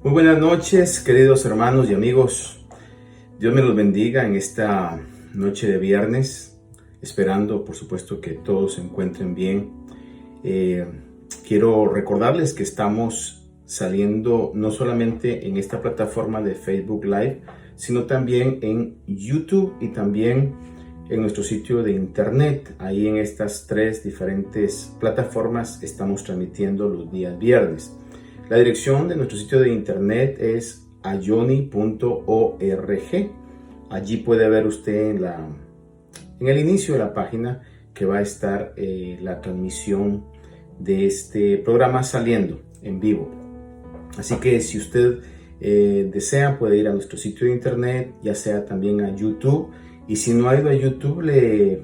Muy buenas noches, queridos hermanos y amigos. Dios me los bendiga en esta noche de viernes, esperando, por supuesto, que todos se encuentren bien. Quiero recordarles que estamos saliendo no solamente en esta plataforma de Facebook Live, sino también en YouTube y también en nuestro sitio de internet. Ahí en estas tres diferentes plataformas estamos transmitiendo los días viernes. La dirección de nuestro sitio de internet es ayoni.org. Allí puede ver usted en el inicio de la página que va a estar la transmisión de este programa saliendo en vivo. Así que si usted desea, puede ir a nuestro sitio de internet, ya sea también a YouTube. Y si no ha ido a YouTube, le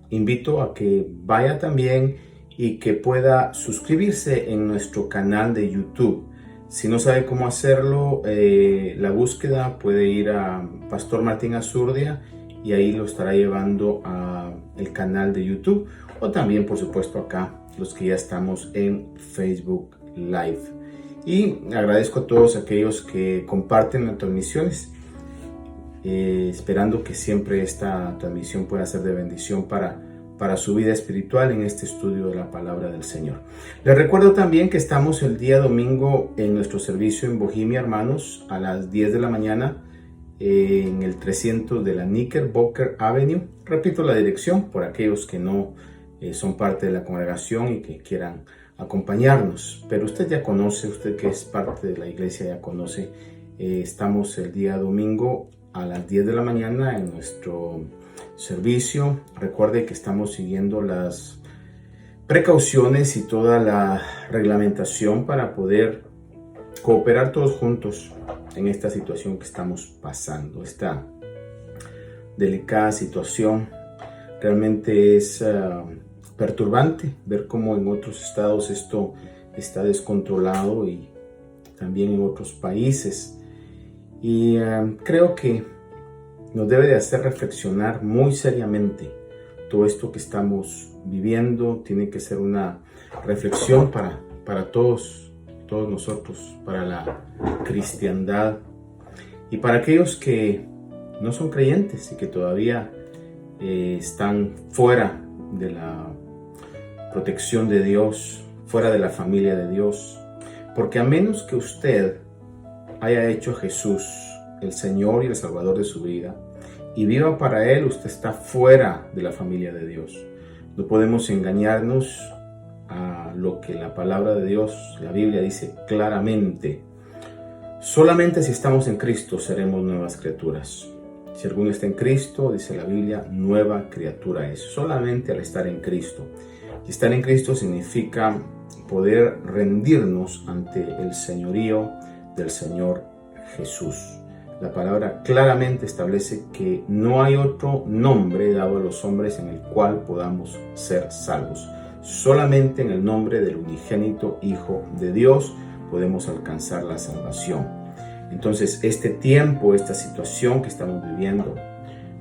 invito a que vaya también y que pueda suscribirse en nuestro canal de YouTube. Si no sabe cómo hacerlo, la búsqueda puede ir a Pastor Martín Azurdia y ahí lo estará llevando al canal de YouTube, o también, por supuesto, acá los que ya estamos en Facebook Live. Y agradezco a todos aquellos que comparten las transmisiones, esperando que siempre esta transmisión pueda ser de bendición para su vida espiritual en este estudio de la palabra del Señor. Les recuerdo también que estamos el día domingo en nuestro servicio en Bohemia, hermanos, a las 10 de la mañana en el 300 de la Knickerbocker Avenue. Repito la dirección por aquellos que no son parte de la congregación y que quieran acompañarnos, pero usted ya conoce, usted que es parte de la iglesia ya conoce. Estamos el día domingo a las 10 de la mañana en nuestro servicio. Recuerde que estamos siguiendo las precauciones y toda la reglamentación para poder cooperar todos juntos en esta situación que estamos pasando, esta delicada situación. Realmente es perturbante ver cómo en otros estados esto está descontrolado y también en otros países, y creo que nos debe de hacer reflexionar muy seriamente. Todo esto que estamos viviendo tiene que ser una reflexión para todos nosotros, para la cristiandad y para aquellos que no son creyentes y que todavía están fuera de la protección de Dios, fuera de la familia de Dios. Porque a menos que usted haya hecho a Jesús el Señor y el Salvador de su vida y viva para Él, usted está fuera de la familia de Dios. No podemos engañarnos a lo que la palabra de Dios, la Biblia, dice claramente. Solamente si estamos en Cristo seremos nuevas criaturas. Si alguno está en Cristo, dice la Biblia, nueva criatura es. Solamente al estar en Cristo. Y estar en Cristo significa poder rendirnos ante el señorío del Señor Jesús. La palabra claramente establece que no hay otro nombre dado a los hombres en el cual podamos ser salvos. Solamente en el nombre del unigénito Hijo de Dios podemos alcanzar la salvación. Entonces, este tiempo, esta situación que estamos viviendo,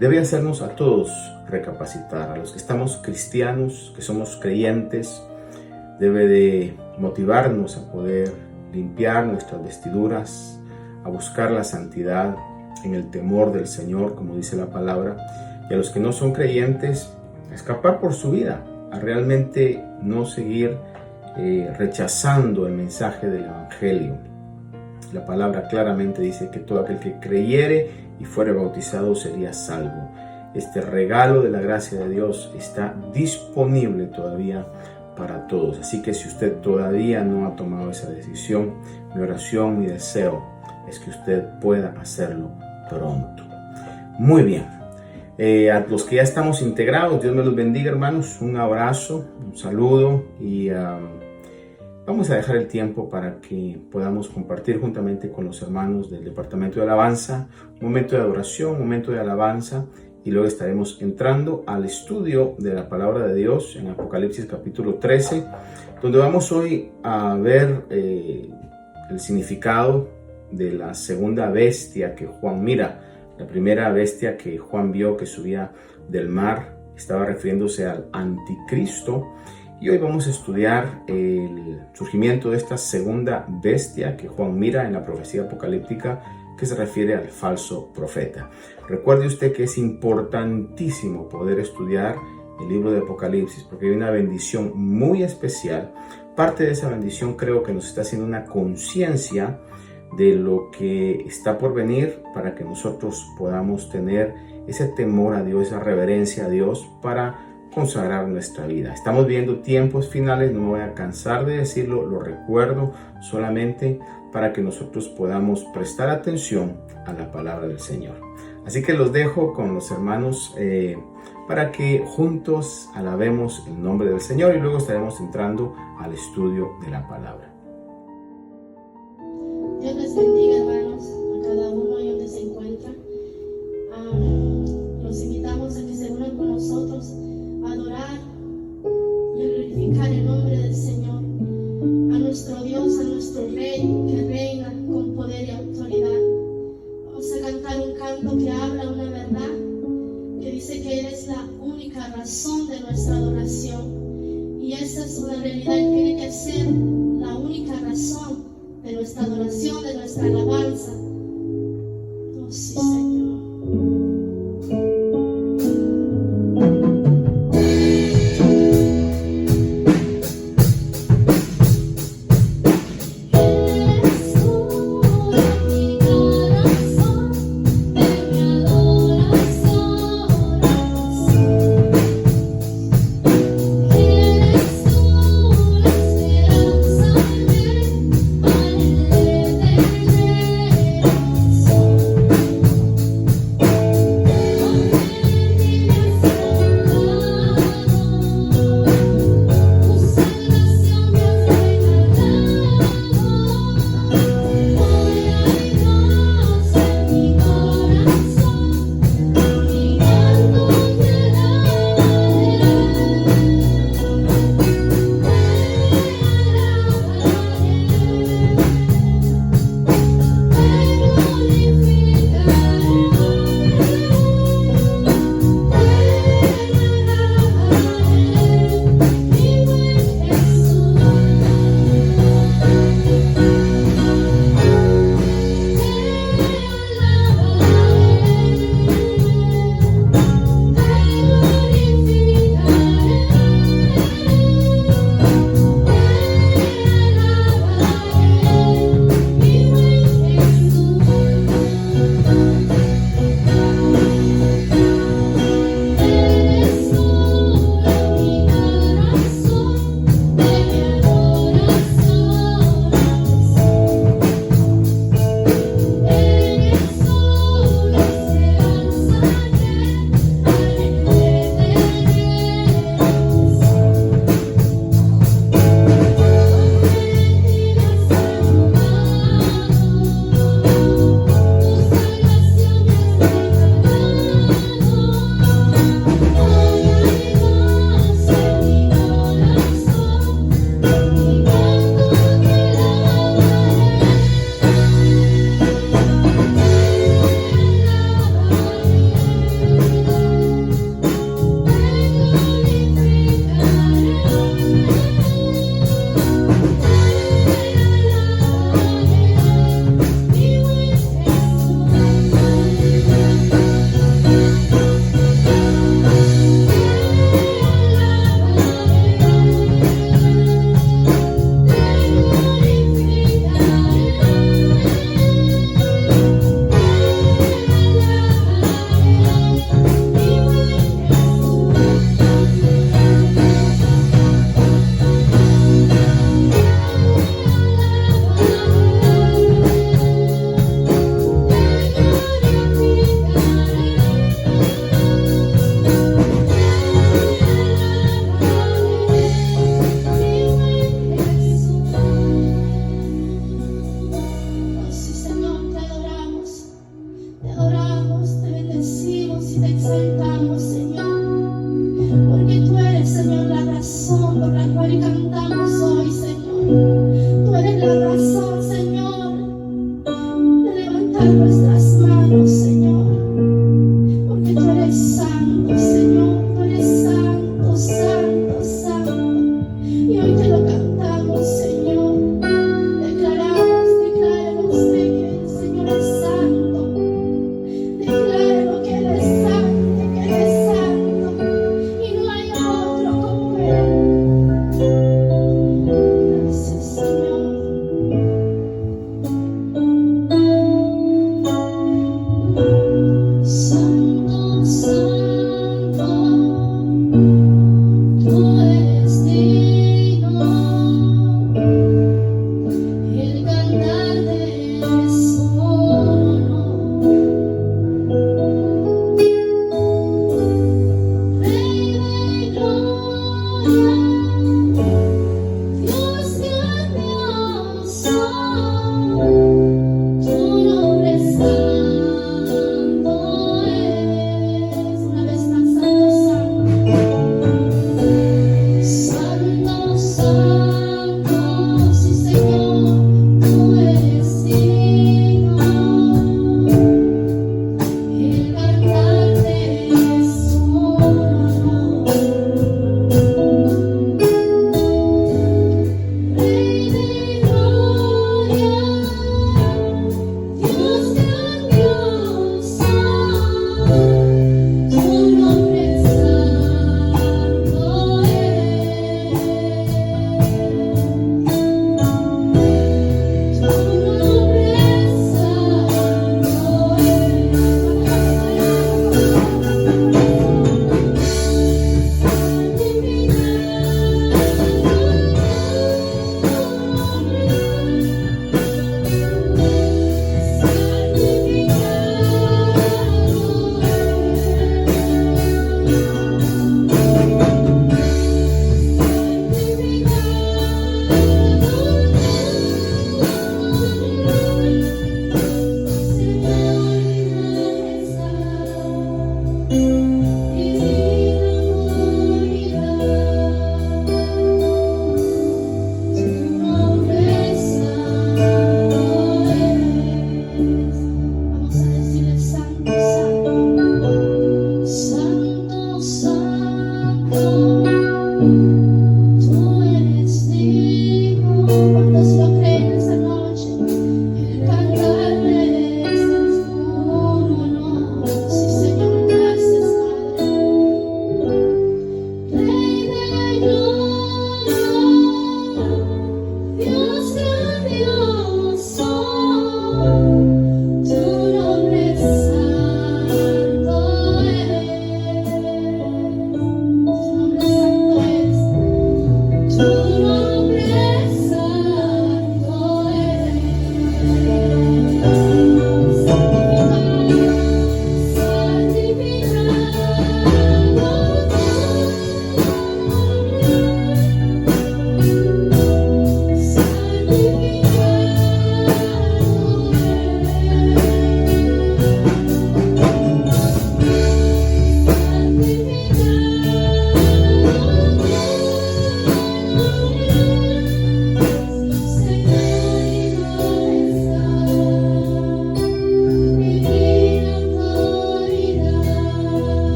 debe hacernos a todos recapacitar. A los que estamos cristianos, que somos creyentes, debe de motivarnos a poder limpiar nuestras vestiduras, a buscar la santidad en el temor del Señor, como dice la palabra, y a los que no son creyentes, a escapar por su vida, a realmente no seguir rechazando el mensaje del Evangelio. La palabra claramente dice que todo aquel que creyere y fuere bautizado sería salvo. Este regalo de la gracia de Dios está disponible todavía para todos. Así que si usted todavía no ha tomado esa decisión, mi oración, mi deseo es que usted pueda hacerlo pronto. Muy bien. A los que ya estamos integrados, Dios me los bendiga, hermanos. Un abrazo, un saludo, y vamos a dejar el tiempo para que podamos compartir juntamente con los hermanos del Departamento de Alabanza un momento de adoración, un momento de alabanza, y luego estaremos entrando al estudio de la palabra de Dios en Apocalipsis capítulo 13, donde vamos hoy a ver el significado de la segunda bestia que Juan mira. La primera bestia que Juan vio que subía del mar estaba refiriéndose al anticristo, y hoy vamos a estudiar el surgimiento de esta segunda bestia que Juan mira en la profecía apocalíptica, que se refiere al falso profeta. Recuerde usted que es importantísimo poder estudiar el libro de Apocalipsis porque hay una bendición muy especial. Parte de esa bendición creo que nos está haciendo una conciencia de lo que está por venir para que nosotros podamos tener ese temor a Dios, esa reverencia a Dios para consagrar nuestra vida. Estamos viendo tiempos finales, no me voy a cansar de decirlo, lo recuerdo solamente para que nosotros podamos prestar atención a la palabra del Señor. Así que los dejo con los hermanos para que juntos alabemos el nombre del Señor y luego estaremos entrando al estudio de la palabra. Dios les bendiga, hermanos, a cada uno y donde se encuentra. Los invitamos a que se unan con nosotros a adorar y a glorificar el nombre del Señor, a nuestro Dios, a nuestro Rey que reina con poder y autoridad. Vamos a cantar un canto que habla una verdad, que dice que Él es la única razón de nuestra adoración, y esa es una realidad. Él tiene que ser la única razón de nuestra adoración, de nuestra alabanza. Oh, sí, Señor. Esperanza,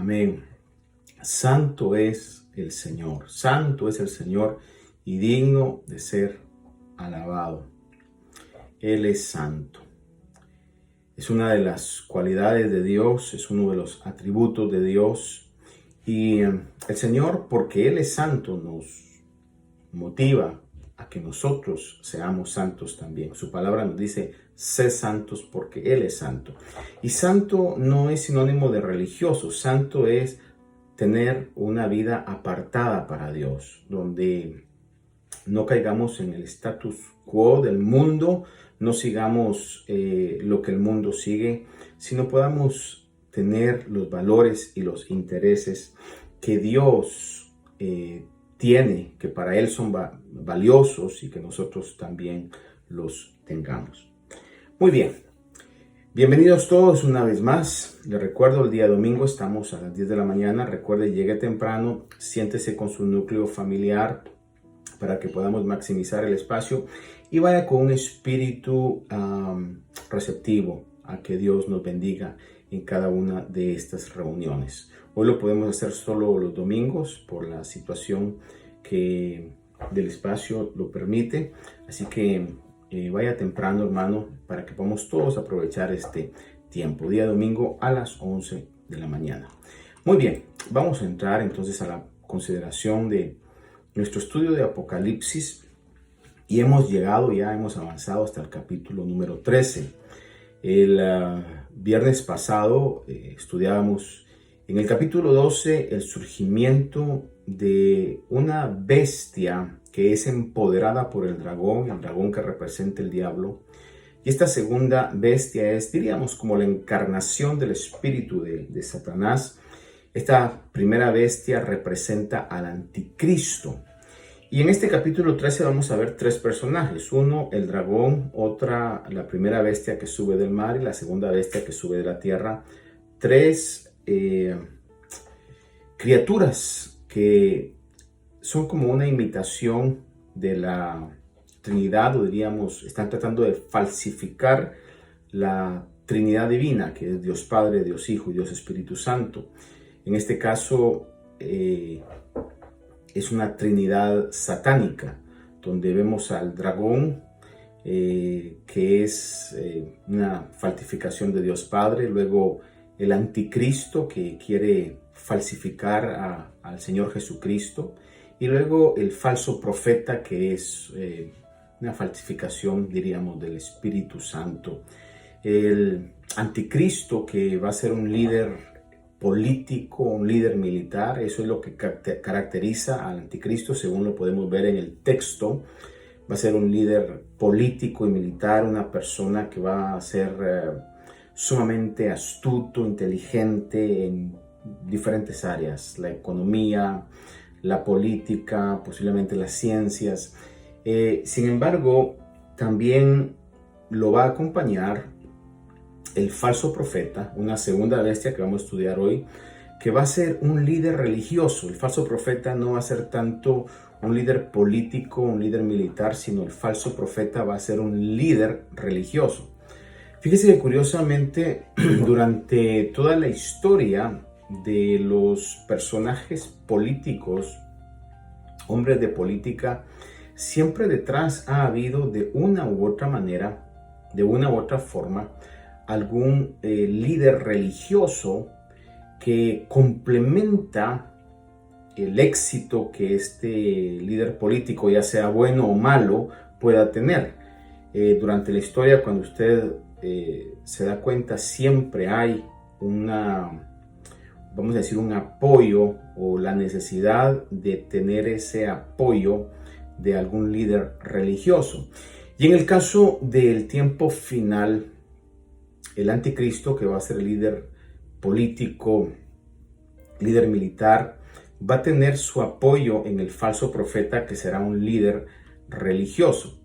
Amén. Santo es el Señor y digno de ser alabado. Él es santo. Es una de las cualidades de Dios, es uno de los atributos de Dios. Y el Señor, porque Él es santo, nos motiva a que nosotros seamos santos también. Su palabra nos dice, sé santos porque Él es santo. Y santo no es sinónimo de religioso. Santo es tener una vida apartada para Dios, donde no caigamos en el status quo del mundo, no sigamos lo que el mundo sigue, sino podamos tener los valores y los intereses que Dios tiene, que para Él son valiosos y que nosotros también los tengamos. Muy bien, bienvenidos todos una vez más. Les recuerdo, el día domingo estamos a las 10 de la mañana. Recuerde, llegue temprano, siéntese con su núcleo familiar para que podamos maximizar el espacio y vaya con un espíritu receptivo a que Dios nos bendiga en cada una de estas reuniones. Hoy lo podemos hacer solo los domingos por la situación del espacio lo permite, así que vaya temprano, hermano, para que podamos todos aprovechar este tiempo, día domingo a las 11 de la mañana. Muy bien, vamos a entrar entonces a la consideración de nuestro estudio de Apocalipsis y hemos avanzado hasta el capítulo número 13. El viernes pasado estudiábamos en el capítulo 12 el surgimiento de una bestia que es empoderada por el dragón que representa el diablo. Y esta segunda bestia es, diríamos, como la encarnación del espíritu de Satanás. Esta primera bestia representa al anticristo. Y en este capítulo 13 vamos a ver tres personajes. Uno, el dragón, otra, la primera bestia que sube del mar y la segunda bestia que sube de la tierra. Tres criaturas que son como una imitación de la Trinidad, o diríamos, están tratando de falsificar la Trinidad divina, que es Dios Padre, Dios Hijo y Dios Espíritu Santo. En este caso es una Trinidad satánica, donde vemos al dragón, que es una falsificación de Dios Padre, luego el anticristo que quiere falsificar al Señor Jesucristo, y luego el falso profeta que es una falsificación, diríamos, del Espíritu Santo. El anticristo que va a ser un líder político, un líder militar, eso es lo que caracteriza al anticristo, según lo podemos ver en el texto. Va a ser un líder político y militar, una persona que va a ser sumamente astuto, inteligente en diferentes áreas, la economía, la política, posiblemente las ciencias. Sin embargo, también lo va a acompañar el falso profeta, una segunda bestia que vamos a estudiar hoy, que va a ser un líder religioso. El falso profeta no va a ser tanto un líder político, un líder militar, sino el falso profeta va a ser un líder religioso. Fíjese que curiosamente, durante toda la historia de los personajes políticos, hombres de política, siempre detrás ha habido de una u otra manera, de una u otra forma, algún líder religioso que complementa el éxito que este líder político, ya sea bueno o malo, pueda tener. Durante la historia, cuando usted se da cuenta, siempre hay vamos a decir, un apoyo o la necesidad de tener ese apoyo de algún líder religioso. Y en el caso del tiempo final, el anticristo, que va a ser líder político, líder militar, va a tener su apoyo en el falso profeta, que será un líder religioso.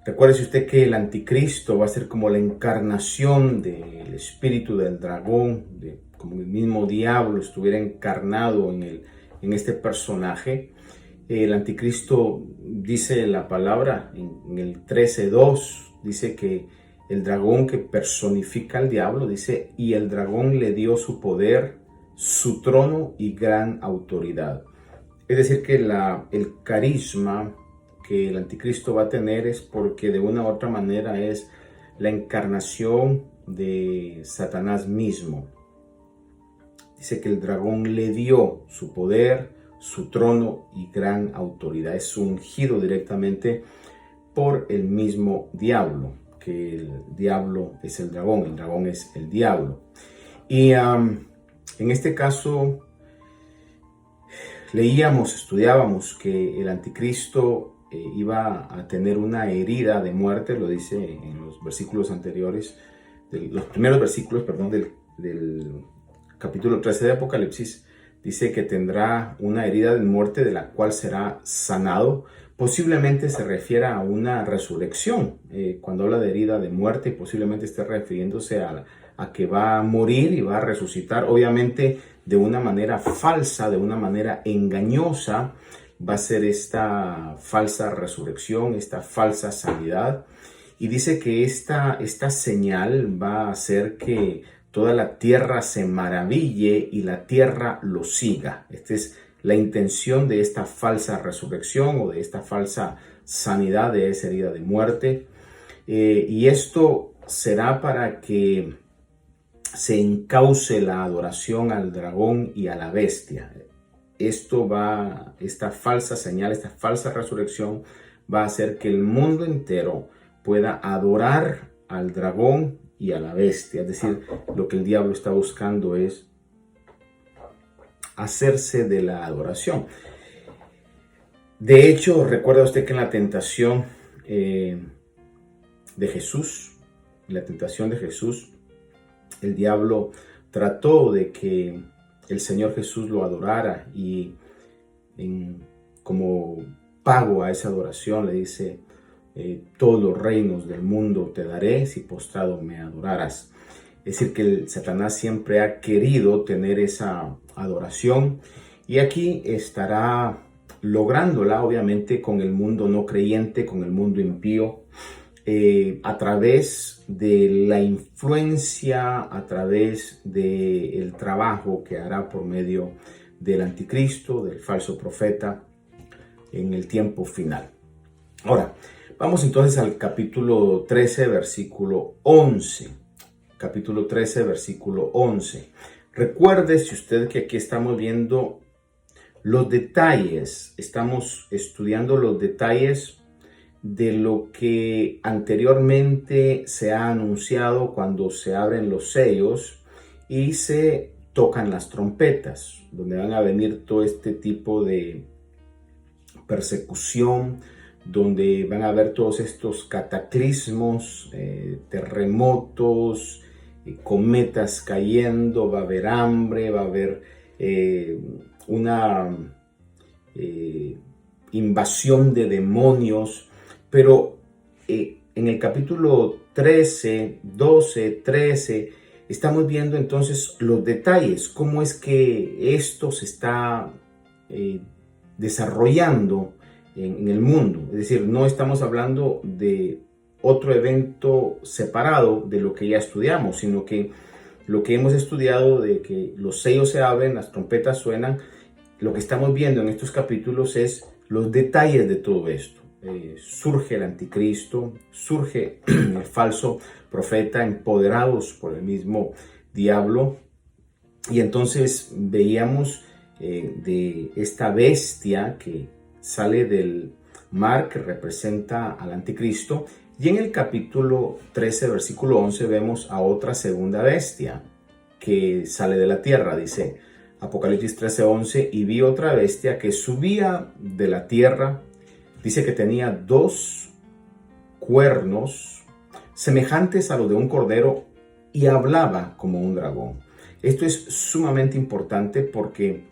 Recuérdese usted que el anticristo va a ser como la encarnación del espíritu del dragón, como el mismo diablo estuviera encarnado en este personaje. El anticristo, dice la palabra en el 13:2, dice que el dragón que personifica al diablo, dice, y el dragón le dio su poder, su trono y gran autoridad. Es decir, que el carisma que el anticristo va a tener es porque de una u otra manera es la encarnación de Satanás mismo. Dice que el dragón le dio su poder, su trono y gran autoridad. Es ungido directamente por el mismo diablo, que el diablo es el dragón es el diablo. Y en este caso estudiábamos que el anticristo iba a tener una herida de muerte, lo dice en los versículos anteriores, los primeros versículos, del capítulo 13 de Apocalipsis. Dice que tendrá una herida de muerte de la cual será sanado. Posiblemente se refiera a una resurrección. Cuando habla de herida de muerte, posiblemente esté refiriéndose a que va a morir y va a resucitar. Obviamente de una manera falsa, de una manera engañosa, va a ser esta falsa resurrección, esta falsa sanidad. Y dice que esta señal va a hacer que toda la tierra se maraville y la tierra lo siga. Esta es la intención de esta falsa resurrección o de esta falsa sanidad de esa herida de muerte. Y esto será para que se encauce la adoración al dragón y a la bestia. Esta falsa señal, esta falsa resurrección va a hacer que el mundo entero pueda adorar al dragón y a la bestia. Es decir, lo que el diablo está buscando es hacerse de la adoración. De hecho, recuerda usted que en la tentación de Jesús, el diablo trató de que el Señor Jesús lo adorara y como pago a esa adoración le dice: todos los reinos del mundo te daré si postrado me adoraras. Es decir, que Satanás siempre ha querido tener esa adoración y aquí estará lográndola, obviamente, con el mundo no creyente, con el mundo impío, a través de la influencia, a través del trabajo que hará por medio del anticristo, del falso profeta, en el tiempo final. Ahora, vamos entonces al capítulo 13, versículo 11. Capítulo 13, versículo 11. Recuerde, si usted, que aquí estamos viendo los detalles, estamos estudiando los detalles de lo que anteriormente se ha anunciado cuando se abren los sellos y se tocan las trompetas, donde van a venir todo este tipo de persecución, donde van a haber todos estos cataclismos, terremotos, cometas cayendo, va a haber hambre, va a haber una invasión de demonios. Pero en el capítulo 13, 12, 13, estamos viendo entonces los detalles, cómo es que esto se está desarrollando en el mundo. Es decir, no estamos hablando de otro evento separado de lo que ya estudiamos, sino que lo que hemos estudiado, de que los sellos se abren, las trompetas suenan, lo que estamos viendo en estos capítulos es los detalles de todo esto. Surge el anticristo, surge el falso profeta, empoderados por el mismo diablo, y entonces veíamos de esta bestia que sale del mar, que representa al anticristo, y en el capítulo 13, versículo 11, vemos a otra segunda bestia que sale de la tierra. Dice Apocalipsis 13, 11, y vi otra bestia que subía de la tierra. Dice que tenía 2 cuernos semejantes a los de un cordero y hablaba como un dragón. Esto es sumamente importante porque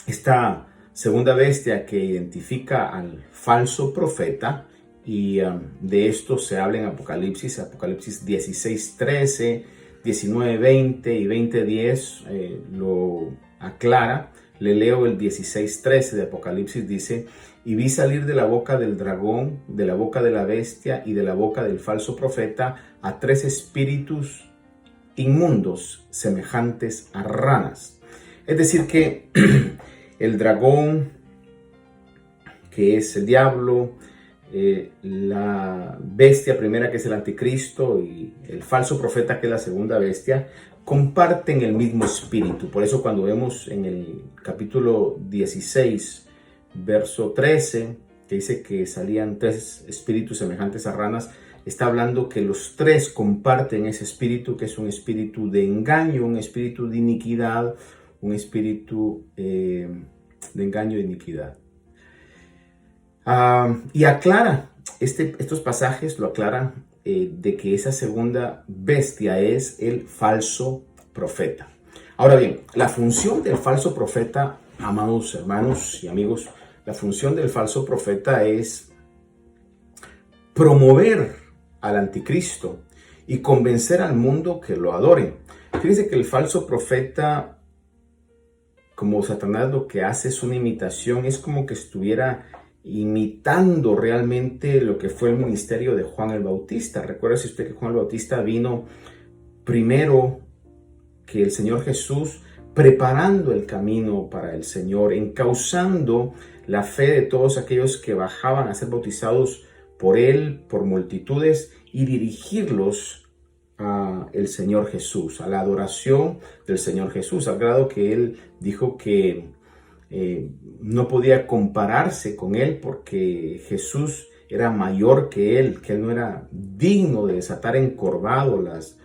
esta segunda bestia que identifica al falso profeta, y de esto se habla en Apocalipsis 16, 13, 19, 20 y 20, 10, lo aclara. Le leo el 16, 13 de Apocalipsis. Dice: y vi salir de la boca del dragón, de la boca de la bestia y de la boca del falso profeta a 3 espíritus inmundos semejantes a ranas. Es decir que el dragón, que es el diablo, la bestia primera, que es el anticristo, y el falso profeta, que es la segunda bestia, comparten el mismo espíritu. Por eso cuando vemos en el capítulo 16, verso 13, que dice que salían 3 espíritus semejantes a ranas, está hablando que los 3 comparten ese espíritu, que es un espíritu de engaño, un espíritu de iniquidad, un espíritu de engaño y iniquidad. Y aclara, estos pasajes lo aclaran, de que esa segunda bestia es el falso profeta. Ahora bien, la función del falso profeta, amados hermanos y amigos, la función del falso profeta es promover al anticristo y convencer al mundo que lo adore. Fíjense que el falso profeta, como Satanás, lo que hace es una imitación, es como que estuviera imitando realmente lo que fue el ministerio de Juan el Bautista. Recuérdese usted que Juan el Bautista vino primero que el Señor Jesús, preparando el camino para el Señor, encauzando la fe de todos aquellos que bajaban a ser bautizados por él, por multitudes, y dirigirlos a el Señor Jesús, a la adoración del Señor Jesús, al grado que él dijo que no podía compararse con él porque Jesús era mayor que él no era digno de desatar encorvado las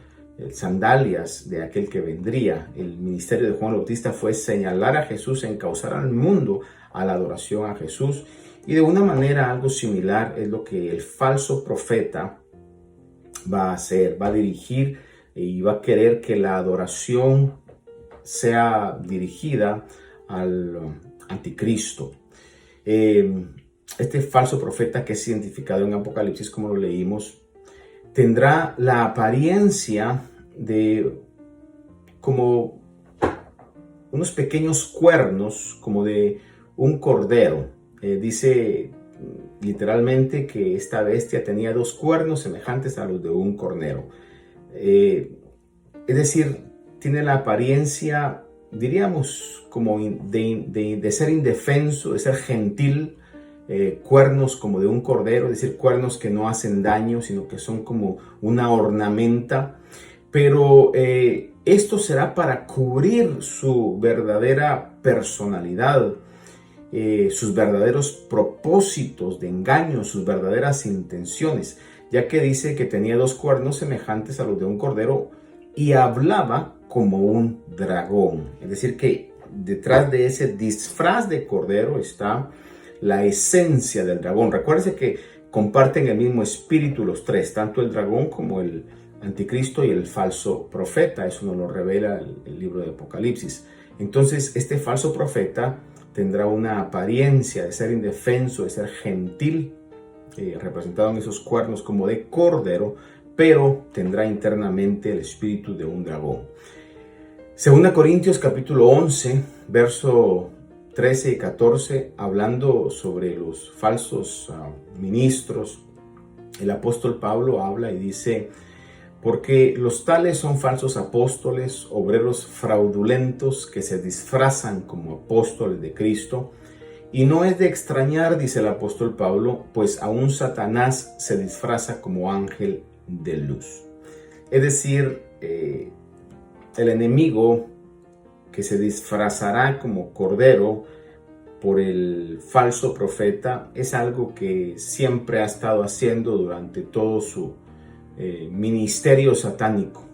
sandalias de aquel que vendría. El ministerio de Juan Bautista fue señalar a Jesús, encauzar al mundo a la adoración a Jesús, y de una manera algo similar es lo que el falso profeta va a hacer, va a dirigir y va a querer que la adoración sea dirigida al anticristo. Este falso profeta, que es identificado en Apocalipsis, como lo leímos, tendrá la apariencia de como unos pequeños cuernos, como de un cordero. Dice literalmente que esta bestia tenía 2 cuernos semejantes a los de un cornero. Es decir, tiene la apariencia, diríamos, como de ser indefenso, de ser gentil, cuernos como de un cordero, es decir, cuernos que no hacen daño, sino que son como una ornamenta. Pero esto será para cubrir su verdadera personalidad, sus verdaderos propósitos de engaño, sus verdaderas intenciones, ya que dice que tenía 2 cuernos semejantes a los de un cordero y hablaba como un dragón. Es decir, que detrás de ese disfraz de cordero está la esencia del dragón. Recuérdense que comparten el mismo espíritu los 3, tanto el dragón como el anticristo y el falso profeta. Eso nos lo revela el libro de Apocalipsis. Entonces, este falso profeta tendrá una apariencia de ser indefenso, de ser gentil, representado en esos cuernos como de cordero, pero tendrá internamente el espíritu de un dragón. 2 Corintios capítulo 11, verso 13 y 14, hablando sobre los falsos ministros, el apóstol Pablo habla y dice: porque los tales son falsos apóstoles, obreros fraudulentos que se disfrazan como apóstoles de Cristo. Y no es de extrañar, dice el apóstol Pablo, pues aún Satanás se disfraza como ángel de luz. Es decir, el enemigo que se disfrazará como cordero por el falso profeta es algo que siempre ha estado haciendo durante todo su ministerio satánico,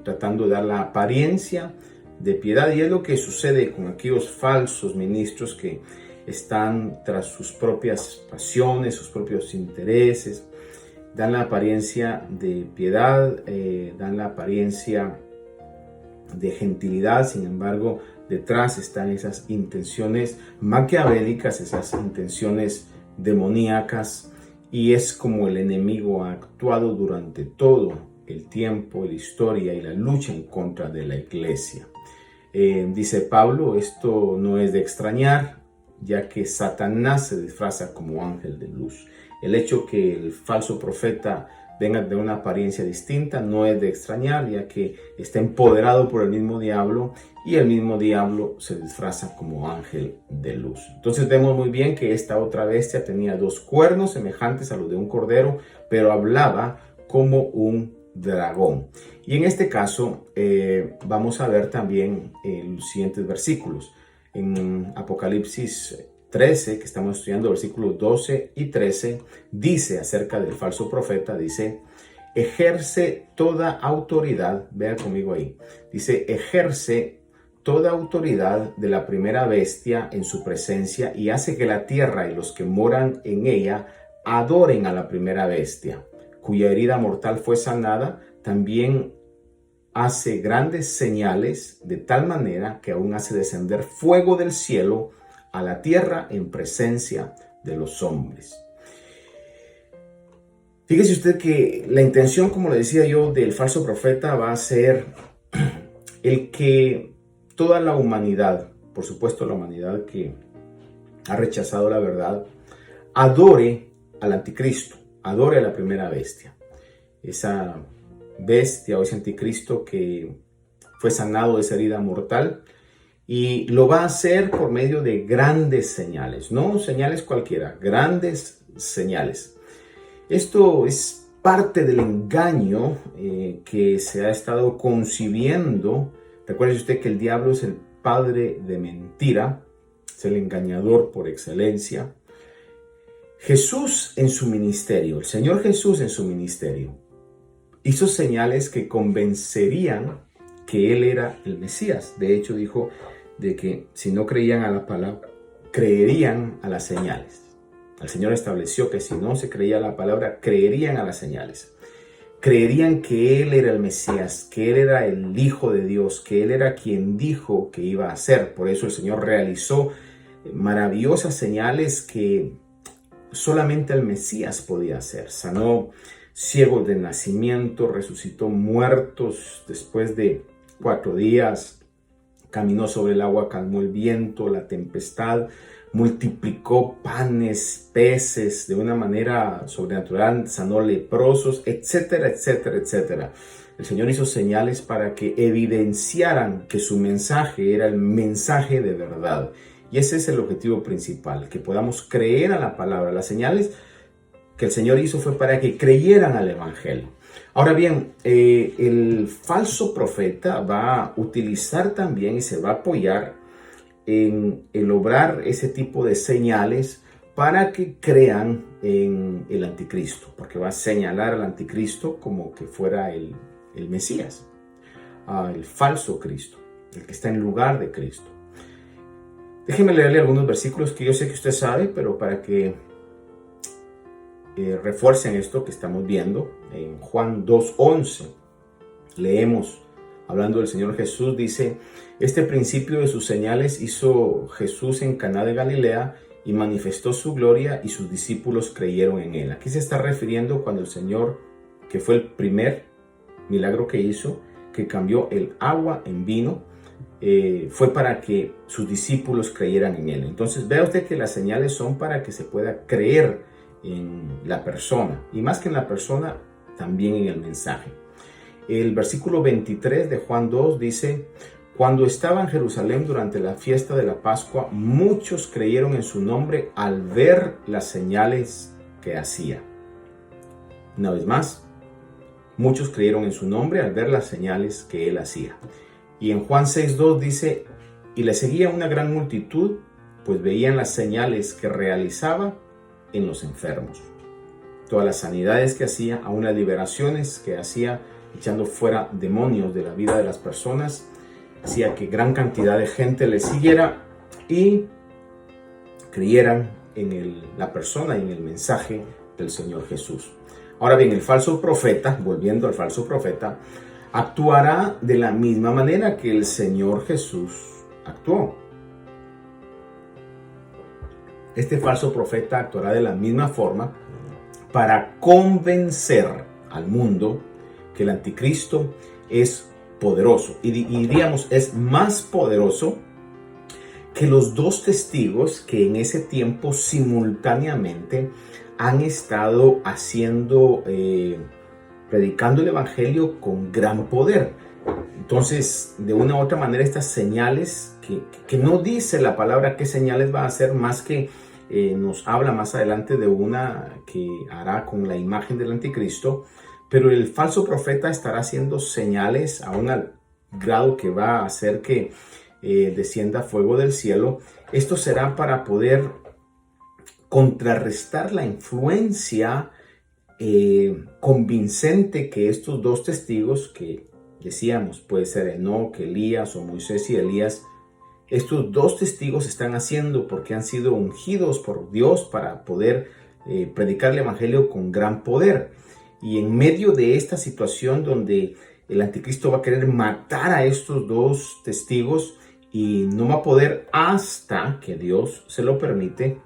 tratando de dar la apariencia de piedad, y es lo que sucede con aquellos falsos ministros que están tras sus propias pasiones, sus propios intereses, dan la apariencia de piedad, dan la apariencia de gentilidad. Sin embargo, detrás están esas intenciones maquiavélicas, esas intenciones demoníacas, y es como el enemigo ha actuado durante todo el tiempo, la historia y la lucha en contra de la iglesia. Dice Pablo, esto no es de extrañar, ya que Satanás se disfraza como ángel de luz. El hecho que el falso profeta venga de una apariencia distinta, no es de extrañar, ya que está empoderado por el mismo diablo y el mismo diablo se disfraza como ángel de luz. Entonces vemos muy bien que esta otra bestia tenía 2 cuernos semejantes a los de un cordero, pero hablaba como un dragón. Y en este caso vamos a ver también los siguientes versículos. En Apocalipsis 13, que estamos estudiando, versículos 12 y 13, dice acerca del falso profeta, dice, ejerce toda autoridad, vean conmigo ahí, dice, ejerce toda autoridad de la primera bestia en su presencia y hace que la tierra y los que moran en ella adoren a la primera bestia, cuya herida mortal fue sanada. También hace grandes señales de tal manera que aún hace descender fuego del cielo a la tierra en presencia de los hombres. Fíjese usted que la intención, como le decía yo, del falso profeta va a ser el que toda la humanidad, por supuesto la humanidad que ha rechazado la verdad, adore al anticristo, adore a la primera bestia. Esa bestia o ese anticristo que fue sanado de esa herida mortal, y lo va a hacer por medio de grandes señales, no señales cualquiera, grandes señales. Esto es parte del engaño que se ha estado concibiendo. Recuerde usted que el diablo es el padre de mentira, es el engañador por excelencia. Jesús en su ministerio, el Señor Jesús en su ministerio, hizo señales que convencerían que Él era el Mesías. De hecho, dijo de que si no creían a la palabra, creerían a las señales. El Señor estableció que si no se creía a la palabra, creerían a las señales. Creerían que Él era el Mesías, que Él era el Hijo de Dios, que Él era quien dijo que iba a hacer. Por eso el Señor realizó maravillosas señales que solamente el Mesías podía hacer. Sanó ciegos de nacimiento, resucitó muertos después de 4 días, caminó sobre el agua, calmó el viento, la tempestad, multiplicó panes, peces de una manera sobrenatural, sanó leprosos, etcétera, etcétera, etcétera. El Señor hizo señales para que evidenciaran que su mensaje era el mensaje de verdad. Y ese es el objetivo principal, que podamos creer a la palabra. Las señales que el Señor hizo fue para que creyeran al Evangelio. Ahora bien, el falso profeta va a utilizar también y se va a apoyar en el obrar ese tipo de señales para que crean en el anticristo, porque va a señalar al anticristo como que fuera el Mesías, el falso Cristo, el que está en lugar de Cristo. Déjeme leerle algunos versículos que yo sé que usted sabe, pero para que refuercen esto que estamos viendo. En Juan 2:11 leemos, hablando del Señor Jesús, dice: este principio de sus señales hizo Jesús en Caná de Galilea y manifestó su gloria y sus discípulos creyeron en él. Aquí se está refiriendo cuando el Señor, que fue el primer milagro que hizo, que cambió el agua en vino, fue para que sus discípulos creyeran en él. Entonces vea usted que las señales son para que se pueda creer en la persona, y más que en la persona, también en el mensaje. El versículo 23 de Juan 2 dice: cuando estaba en Jerusalén durante la fiesta de la Pascua, muchos creyeron en su nombre al ver las señales que hacía. Una vez más, muchos creyeron en su nombre al ver las señales que él hacía. Y en Juan 6:2 dice: y le seguía una gran multitud, pues veían las señales que realizaba en los enfermos. Todas las sanidades que hacía, aún las liberaciones que hacía, echando fuera demonios de la vida de las personas, hacía que gran cantidad de gente le siguiera y creyeran en la persona y en el mensaje del Señor Jesús. Ahora bien, el falso profeta, volviendo al falso profeta, actuará de la misma manera que el Señor Jesús actuó. Este falso profeta actuará de la misma forma para convencer al mundo que el anticristo es poderoso. Y diríamos, es más poderoso que los 2 testigos que en ese tiempo simultáneamente han estado haciendo predicando el evangelio con gran poder. Entonces, de una u otra manera, estas señales, que no dice la palabra qué señales va a hacer, más que nos habla más adelante de una que hará con la imagen del anticristo, pero el falso profeta estará haciendo señales aún al grado que va a hacer que descienda fuego del cielo. Esto será para poder contrarrestar la influencia convincente que estos dos testigos, que decíamos puede ser Enoc, Elías o Moisés y Elías, estos dos testigos están haciendo, porque han sido ungidos por Dios para poder predicar el evangelio con gran poder. Y en medio de esta situación donde el anticristo va a querer matar a estos dos testigos y no va a poder hasta que Dios se lo permite,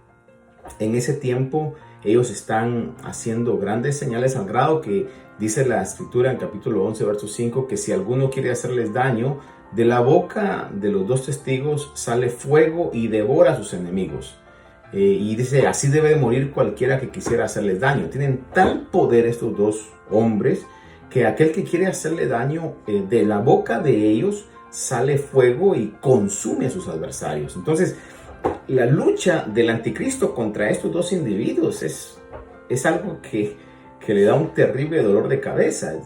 en ese tiempo ellos están haciendo grandes señales al grado que dice la escritura en capítulo 11, verso 5, que si alguno quiere hacerles daño, de la boca de los dos testigos sale fuego y devora a sus enemigos. Y dice, así debe de morir cualquiera que quisiera hacerles daño. Tienen tal poder estos dos hombres que aquel que quiere hacerle daño, de la boca de ellos sale fuego y consume a sus adversarios. Entonces, la lucha del anticristo contra estos dos individuos es algo que le da un terrible dolor de cabeza.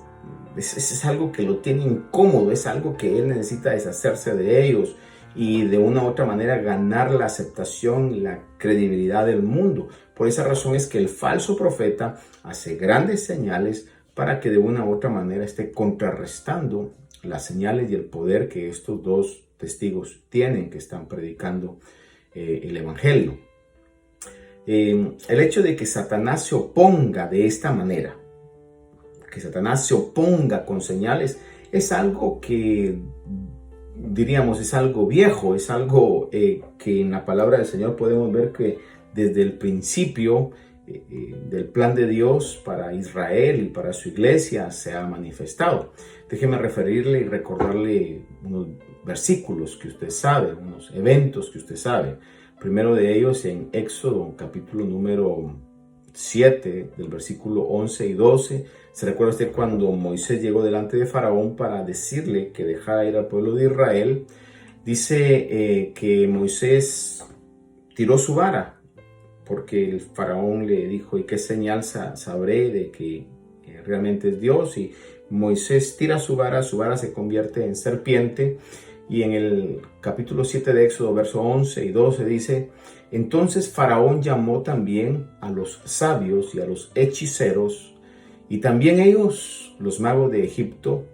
Es algo que lo tiene incómodo, es algo que él necesita deshacerse de ellos y de una u otra manera ganar la aceptación y la credibilidad del mundo. Por esa razón es que el falso profeta hace grandes señales para que de una u otra manera esté contrarrestando las señales y el poder que estos dos testigos tienen, que están predicando el evangelio. El hecho de que Satanás se oponga de esta manera, que Satanás se oponga con señales, es algo que diríamos es algo viejo, es algo que en la palabra del Señor podemos ver que desde el principio del plan de Dios para Israel y para su iglesia se ha manifestado. Déjeme referirle y recordarle unos versículos que usted sabe, unos eventos que usted sabe. Primero de ellos en Éxodo capítulo número 7, del versículo 11 y 12. ¿Se recuerda usted cuando Moisés llegó delante de Faraón para decirle que dejara ir al pueblo de Israel? Dice que Moisés tiró su vara, porque el Faraón le dijo, ¿y qué señal sabré de que realmente es Dios? Y Moisés tira su vara se convierte en serpiente. Y en el capítulo 7 de Éxodo, verso 11 y 12 dice, entonces Faraón llamó también a los sabios y a los hechiceros, y también ellos, los magos de Egipto,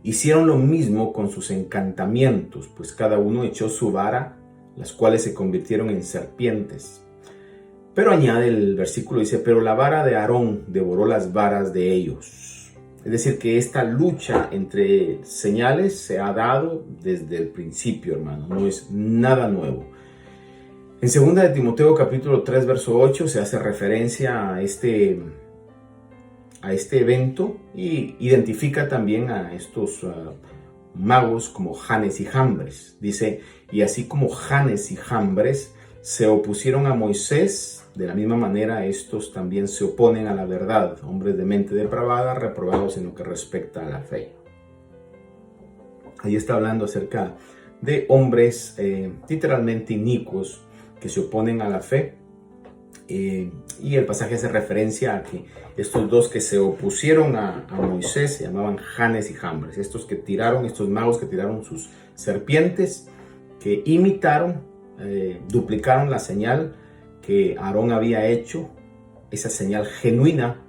hicieron lo mismo con sus encantamientos, pues cada uno echó su vara, las cuales se convirtieron en serpientes. Pero añade el versículo, dice, pero la vara de Aarón devoró las varas de ellos. Es decir, que esta lucha entre señales se ha dado desde el principio, hermano. No es nada nuevo. En 2 de Timoteo capítulo 3, verso 8 se hace referencia a este evento y identifica también a estos magos como Janes y Jambres. Dice, y así como Janes y Jambres se opusieron a Moisés, de la misma manera estos también se oponen a la verdad, hombres de mente depravada, reprobados en lo que respecta a la fe. Ahí está hablando acerca de hombres literalmente inicuos que se oponen a la fe. Y el pasaje hace referencia a que estos dos que se opusieron a Moisés se llamaban Janes y Jambres. Estos magos que tiraron sus serpientes, que imitaron, duplicaron la señal que Aarón había hecho, esa señal genuina.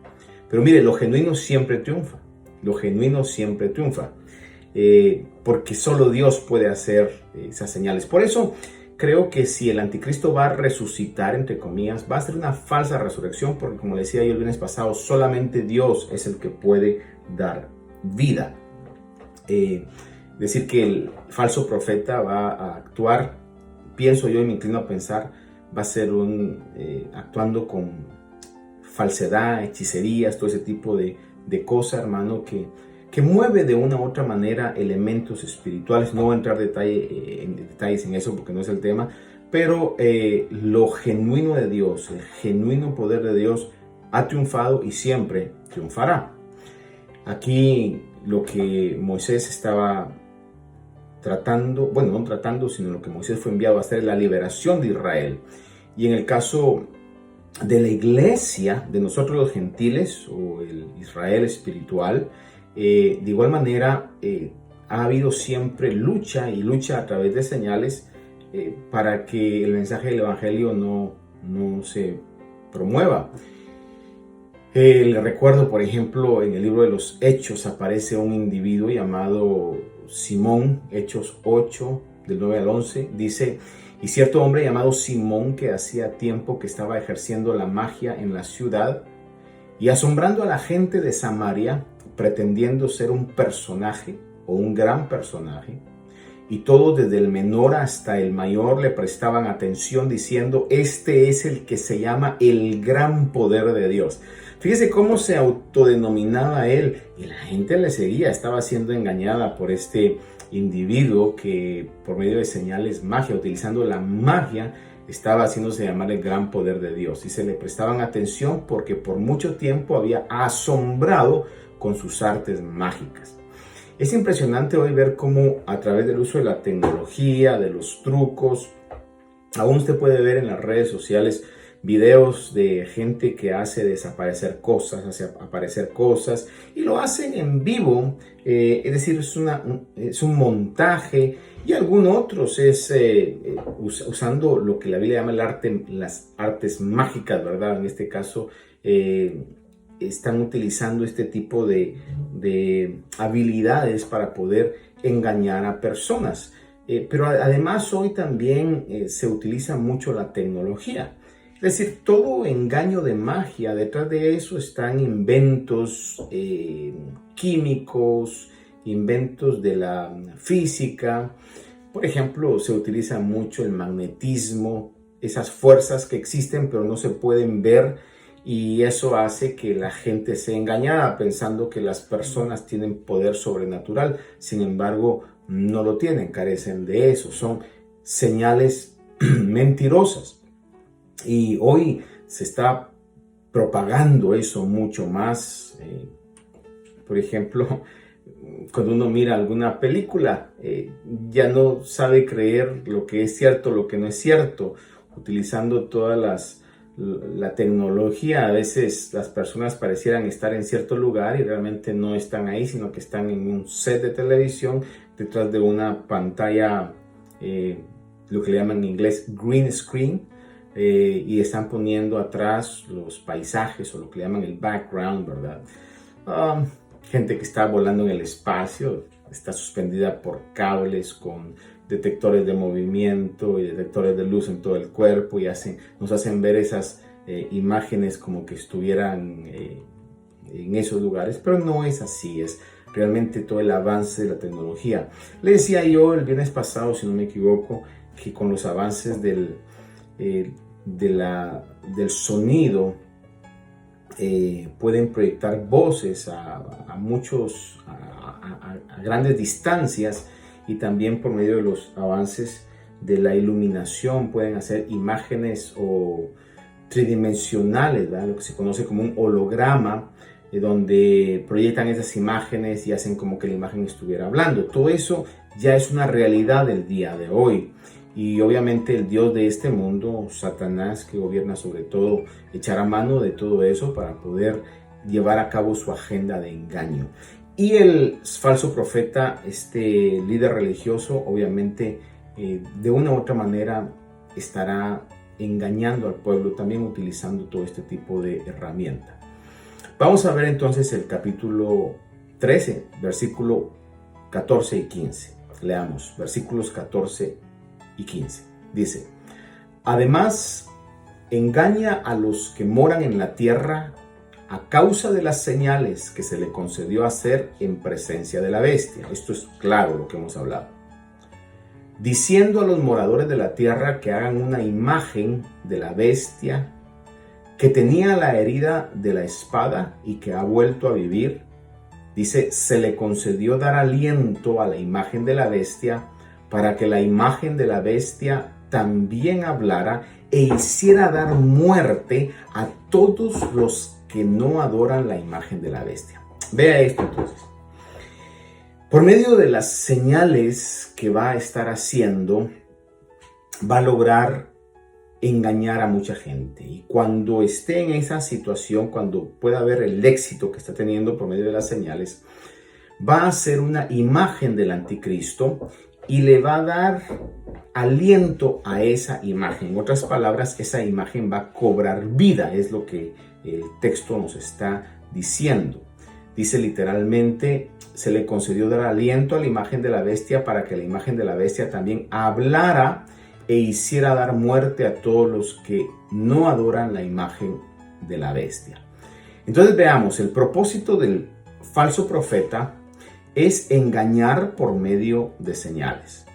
Pero mire, lo genuino siempre triunfa. Lo genuino siempre triunfa. Porque solo Dios puede hacer esas señales. Por eso creo que si el anticristo va a resucitar, entre comillas, va a ser una falsa resurrección, porque como le decía yo el viernes pasado, solamente Dios es el que puede dar vida. Decir que el falso profeta va a actuar, pienso yo y me inclino a pensar, va a ser actuando con falsedad, hechicerías, todo ese tipo de cosas, hermano, que mueve de una u otra manera elementos espirituales. No voy a entrar en detalles en eso porque no es el tema, pero lo genuino de Dios, el genuino poder de Dios ha triunfado y siempre triunfará. Aquí lo que Moisés estaba tratando, bueno, no tratando, sino lo que Moisés fue enviado a hacer es la liberación de Israel. Y en el caso de la iglesia, de nosotros los gentiles o el Israel espiritual, de igual manera ha habido siempre lucha y lucha a través de señales para que el mensaje del evangelio no se promueva. Le recuerdo, por ejemplo, en el libro de los Hechos aparece un individuo llamado Simón, Hechos 8, del 9 al 11, dice: y cierto hombre llamado Simón, que hacía tiempo que estaba ejerciendo la magia en la ciudad y asombrando a la gente de Samaria, pretendiendo ser un personaje o un gran personaje, y todos desde el menor hasta el mayor le prestaban atención diciendo: este es el que se llama el gran poder de Dios. Fíjese cómo se autodenominaba él, y la gente le seguía, estaba siendo engañada por este individuo que por medio de señales magia, utilizando la magia, estaba haciéndose llamar el gran poder de Dios. Y se le prestaban atención porque por mucho tiempo había asombrado con sus artes mágicas. Es impresionante hoy ver cómo a través del uso de la tecnología, de los trucos, aún usted puede ver en las redes sociales videos de gente que hace desaparecer cosas, hace aparecer cosas, y lo hacen en vivo, es decir, es un montaje, y algunos otros es usando lo que la Biblia llama las artes mágicas, ¿verdad? En este caso están utilizando este tipo de habilidades para poder engañar a personas. Pero además hoy también se utiliza mucho la tecnología. Es decir, todo engaño de magia, detrás de eso están inventos químicos, inventos de la física. Por ejemplo, se utiliza mucho el magnetismo, esas fuerzas que existen pero no se pueden ver, y eso hace que la gente sea engañada pensando que las personas tienen poder sobrenatural. Sin embargo, no lo tienen, carecen de eso, son señales mentirosas. Y hoy se está propagando eso mucho más. Por ejemplo, cuando uno mira alguna película, ya no sabe creer lo que es cierto, lo que no es cierto. Utilizando toda la tecnología, a veces las personas parecieran estar en cierto lugar y realmente no están ahí, sino que están en un set de televisión detrás de una pantalla, lo que le llaman en inglés green screen. Y están poniendo atrás los paisajes o lo que le llaman el background, ¿verdad? Gente que está volando en el espacio, está suspendida por cables con detectores de movimiento y detectores de luz en todo el cuerpo, y nos hacen ver esas imágenes como que estuvieran en esos lugares, pero no es así, es realmente todo el avance de la tecnología. Le decía yo el viernes pasado, si no me equivoco, que con los avances del sonido pueden proyectar voces a grandes distancias, y también por medio de los avances de la iluminación pueden hacer imágenes o tridimensionales, ¿verdad? Lo que se conoce como un holograma, donde proyectan esas imágenes y hacen como que la imagen estuviera hablando. Todo eso ya es una realidad del día de hoy. Y obviamente el Dios de este mundo, Satanás, que gobierna sobre todo, echará mano de todo eso para poder llevar a cabo su agenda de engaño. Y el falso profeta, este líder religioso, obviamente de una u otra manera estará engañando al pueblo, también utilizando todo este tipo de herramientas. Vamos a ver entonces el capítulo 13, versículo 14 y 15. Leamos versículos 14 y 15. Dice: además, engaña a los que moran en la tierra a causa de las señales que se le concedió hacer en presencia de la bestia. Esto es claro lo que hemos hablado. Diciendo a los moradores de la tierra que hagan una imagen de la bestia que tenía la herida de la espada y que ha vuelto a vivir. Dice, se le concedió dar aliento a la imagen de la bestia para que la imagen de la bestia también hablara e hiciera dar muerte a todos los que no adoran la imagen de la bestia. Vea esto entonces. Por medio de las señales que va a estar haciendo, va a lograr engañar a mucha gente. Y cuando esté en esa situación, cuando pueda ver el éxito que está teniendo por medio de las señales, va a hacer una imagen del anticristo y le va a dar aliento a esa imagen. En otras palabras, esa imagen va a cobrar vida, es lo que el texto nos está diciendo. Dice literalmente, se le concedió dar aliento a la imagen de la bestia para que la imagen de la bestia también hablara e hiciera dar muerte a todos los que no adoran la imagen de la bestia. Entonces veamos, el propósito del falso profeta es engañar por medio de señales.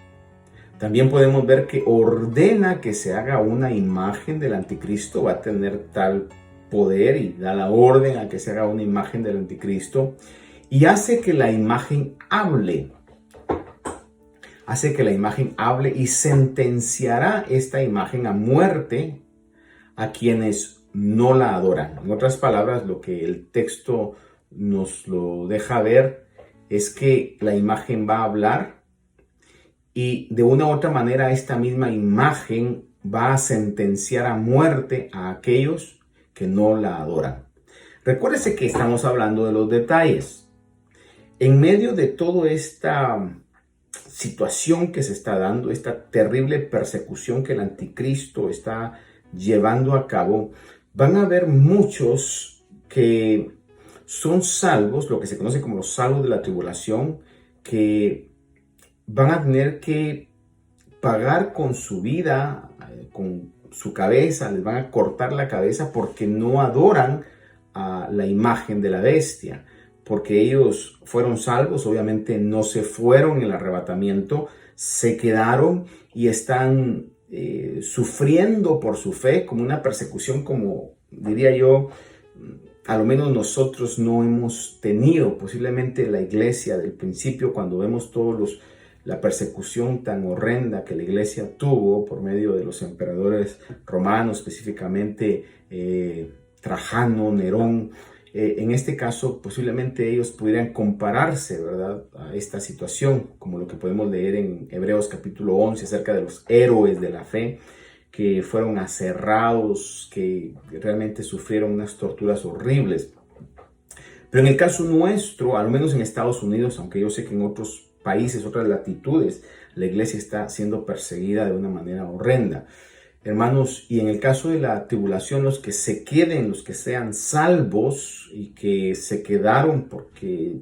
También podemos ver que ordena que se haga una imagen del anticristo, va a tener tal poder y da la orden a que se haga una imagen del anticristo y hace que la imagen hable. Hace que la imagen hable y sentenciará esta imagen a muerte a quienes no la adoran. En otras palabras, lo que el texto nos lo deja ver es que la imagen va a hablar y de una u otra manera esta misma imagen va a sentenciar a muerte a aquellos que no la adoran. Recuérdese que estamos hablando de los detalles. En medio de toda esta situación que se está dando, esta terrible persecución que el anticristo está llevando a cabo, van a haber muchos que son salvos, lo que se conoce como los salvos de la tribulación, que van a tener que pagar con su vida, con su cabeza, les van a cortar la cabeza porque no adoran a la imagen de la bestia. Porque ellos fueron salvos, obviamente no se fueron en el arrebatamiento, se quedaron y están sufriendo por su fe como una persecución, como diría yo, a lo menos nosotros no hemos tenido. Posiblemente la iglesia del principio, cuando vemos la persecución tan horrenda que la iglesia tuvo por medio de los emperadores romanos, específicamente Trajano, Nerón, en este caso posiblemente ellos pudieran compararse, ¿verdad?, a esta situación, como lo que podemos leer en Hebreos capítulo 11 acerca de los héroes de la fe que fueron aserrados, que realmente sufrieron unas torturas horribles. Pero en el caso nuestro, al menos en Estados Unidos, aunque yo sé que en otros países, otras latitudes, la iglesia está siendo perseguida de una manera horrenda. Hermanos, y en el caso de la tribulación, los que se queden, los que sean salvos y que se quedaron porque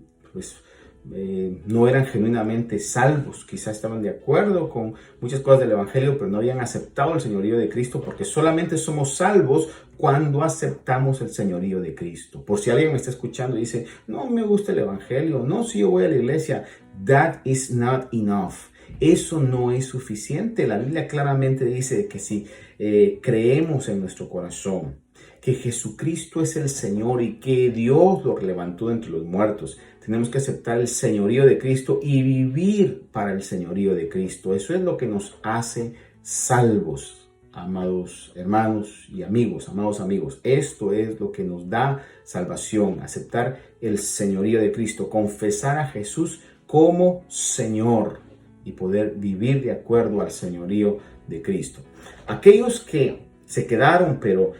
no eran genuinamente salvos, quizás estaban de acuerdo con muchas cosas del evangelio, pero no habían aceptado el señorío de Cristo, porque solamente somos salvos cuando aceptamos el señorío de Cristo. Por si alguien me está escuchando y dice, no me gusta el evangelio, no, si yo voy a la iglesia, that is not enough. Eso no es suficiente. La Biblia claramente dice que si creemos en nuestro corazón que Jesucristo es el Señor y que Dios lo levantó de entre los muertos, tenemos que aceptar el señorío de Cristo y vivir para el señorío de Cristo. Eso es lo que nos hace salvos, amados hermanos y amigos, amados amigos. Esto es lo que nos da salvación, aceptar el señorío de Cristo, confesar a Jesús como Señor y poder vivir de acuerdo al señorío de Cristo. Aquellos que se quedaron, pero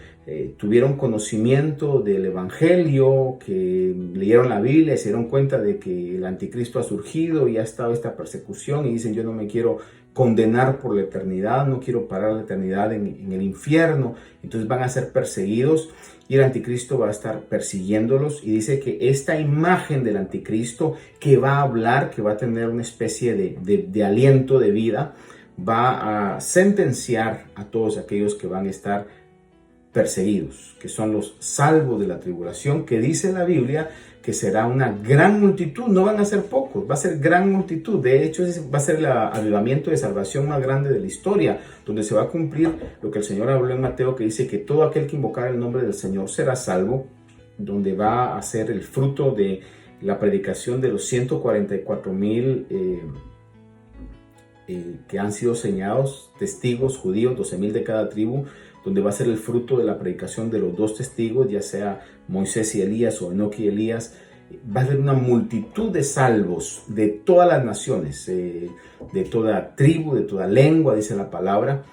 tuvieron conocimiento del evangelio, que leyeron la Biblia y se dieron cuenta de que el anticristo ha surgido y ha estado esta persecución y dicen, yo no me quiero condenar por la eternidad, no quiero parar la eternidad en el infierno, entonces van a ser perseguidos y el anticristo va a estar persiguiéndolos, y dice que esta imagen del anticristo que va a hablar, que va a tener una especie de aliento de vida, va a sentenciar a todos aquellos que van a estar perseguidos, que son los salvos de la tribulación, que dice la Biblia que será una gran multitud, no van a ser pocos, va a ser gran multitud. De hecho, va a ser el avivamiento de salvación más grande de la historia, donde se va a cumplir lo que el Señor habló en Mateo, que dice que todo aquel que invocara el nombre del Señor será salvo, donde va a ser el fruto de la predicación de los 144,000 que han sido señalados testigos judíos, 12,000 de cada tribu, donde va a ser el fruto de la predicación de los 2 testigos, ya sea Moisés y Elías o Enoc y Elías. Va a haber una multitud de salvos de todas las naciones, de toda tribu, de toda lengua, dice la palabra.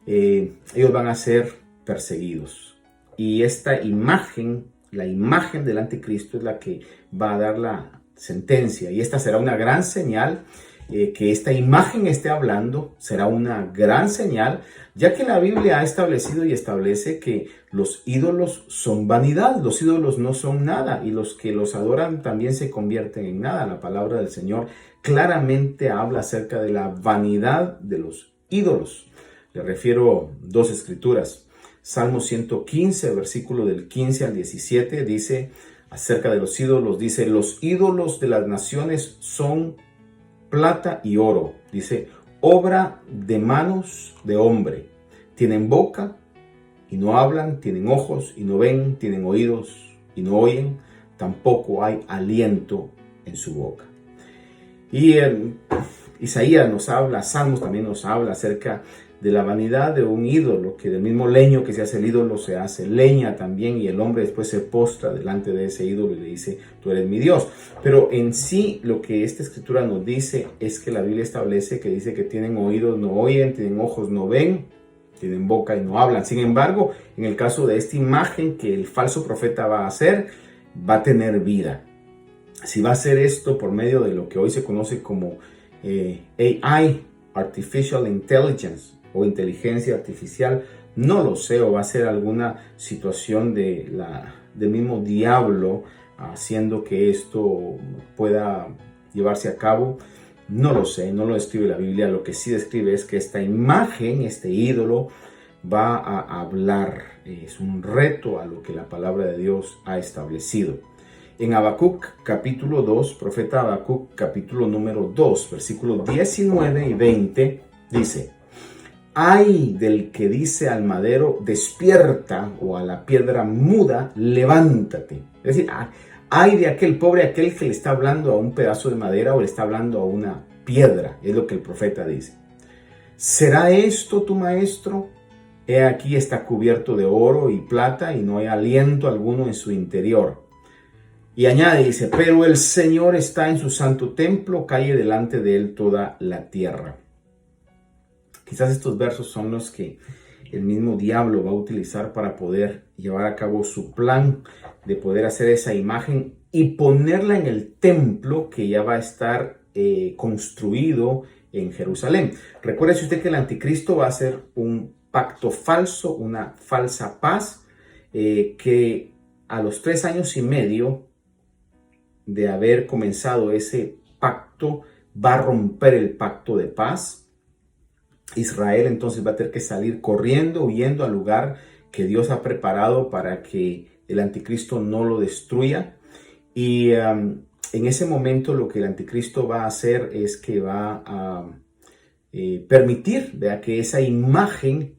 Ellos van a ser perseguidos. Y esta imagen, la imagen del anticristo, es la que va a dar la sentencia. Y esta será una gran señal. Que esta imagen esté hablando será una gran señal, ya que la Biblia ha establecido y establece que los ídolos son vanidad, los ídolos no son nada, y los que los adoran también se convierten en nada. La palabra del Señor claramente habla acerca de la vanidad de los ídolos. Le refiero 2 escrituras. Salmo 115, versículo del 15 al 17, dice acerca de los ídolos, dice: los ídolos de las naciones son plata y oro, dice, obra de manos de hombre. Tienen boca y no hablan, tienen ojos y no ven, tienen oídos y no oyen, tampoco hay aliento en su boca. Y Isaías nos habla, Salmos también nos habla acerca de la vanidad de un ídolo, que del mismo leño que se hace el ídolo se hace leña también, y el hombre después se postra delante de ese ídolo y le dice: tú eres mi Dios. Pero en sí lo que esta escritura nos dice es que la Biblia establece que dice que tienen oídos, no oyen, tienen ojos, no ven, tienen boca y no hablan. Sin embargo, en el caso de esta imagen que el falso profeta va a hacer, va a tener vida. Si va a hacer esto por medio de lo que hoy se conoce como AI, Artificial Intelligence, o inteligencia artificial, no lo sé, o va a ser alguna situación del mismo diablo haciendo que esto pueda llevarse a cabo, no lo sé, no lo describe la Biblia. Lo que sí describe es que esta imagen, este ídolo, va a hablar. Es un reto a lo que la palabra de Dios ha establecido. En Habacuc capítulo 2, profeta Habacuc capítulo número 2, versículos 19 y 20, dice: ay del que dice al madero, despierta, o a la piedra muda, levántate. Es decir, ay de aquel pobre, aquel que le está hablando a un pedazo de madera o le está hablando a una piedra, es lo que el profeta dice. ¿Será esto tu maestro? He aquí está cubierto de oro y plata y no hay aliento alguno en su interior. Y añade, dice: pero el Señor está en su santo templo, calle delante de él toda la tierra. Quizás estos versos son los que el mismo diablo va a utilizar para poder llevar a cabo su plan de poder hacer esa imagen y ponerla en el templo que ya va a estar construido en Jerusalén. Recuérdese usted que el anticristo va a hacer un pacto falso, una falsa paz, que a los 3 años y medio de haber comenzado ese pacto va a romper el pacto de paz. Israel entonces va a tener que salir corriendo, huyendo al lugar que Dios ha preparado para que el anticristo no lo destruya. Y en ese momento lo que el anticristo va a hacer es que va a permitir, ¿verdad?, que esa imagen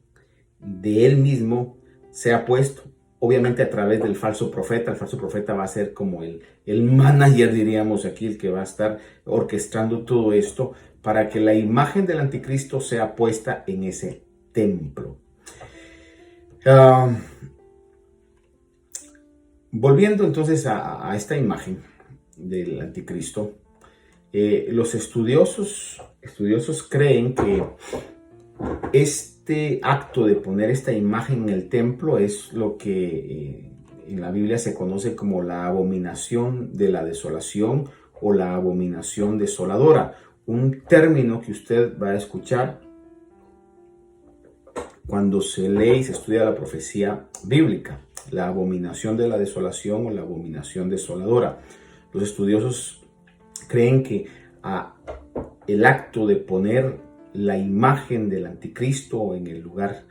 de él mismo sea puesto, obviamente a través del falso profeta. El falso profeta va a ser como el manager, diríamos aquí, el que va a estar orquestando todo esto para que la imagen del anticristo sea puesta en ese templo. Volviendo entonces a esta imagen del anticristo, los estudiosos creen que este acto de poner esta imagen en el templo es lo que en la Biblia se conoce como la abominación de la desolación o la abominación desoladora. Un término que usted va a escuchar cuando se lee y se estudia la profecía bíblica: la abominación de la desolación o la abominación desoladora. Los estudiosos creen que el acto de poner la imagen del anticristo en el lugar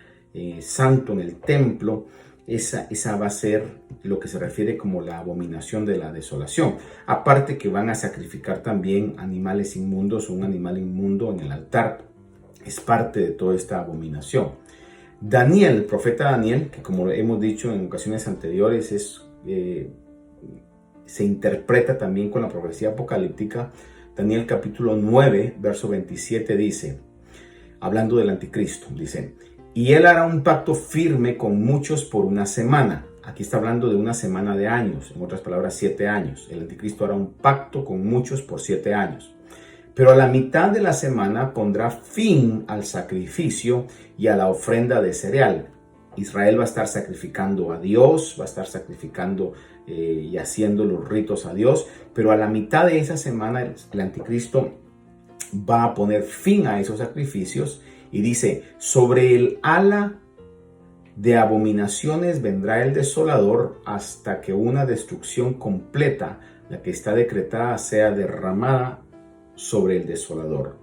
santo, en el templo, esa va a ser lo que se refiere como la abominación de la desolación. Aparte que van a sacrificar también animales inmundos, un animal inmundo en el altar. Es parte de toda esta abominación. Daniel, el profeta Daniel, que como hemos dicho en ocasiones anteriores, se interpreta también con la profecía apocalíptica. Daniel capítulo 9, verso 27 dice: hablando del anticristo, dice, y él hará un pacto firme con muchos por una semana. Aquí está hablando de una semana de años, en otras palabras 7 años. El anticristo hará un pacto con muchos por 7 años. Pero a la mitad de la semana pondrá fin al sacrificio y a la ofrenda de cereal. Israel va a estar sacrificando a Dios, va a estar sacrificando y haciendo los ritos a Dios, pero a la mitad de esa semana el anticristo va a poner fin a esos sacrificios y dice, sobre el ala de abominaciones vendrá el desolador hasta que una destrucción completa, la que está decretada, sea derramada sobre el desolador.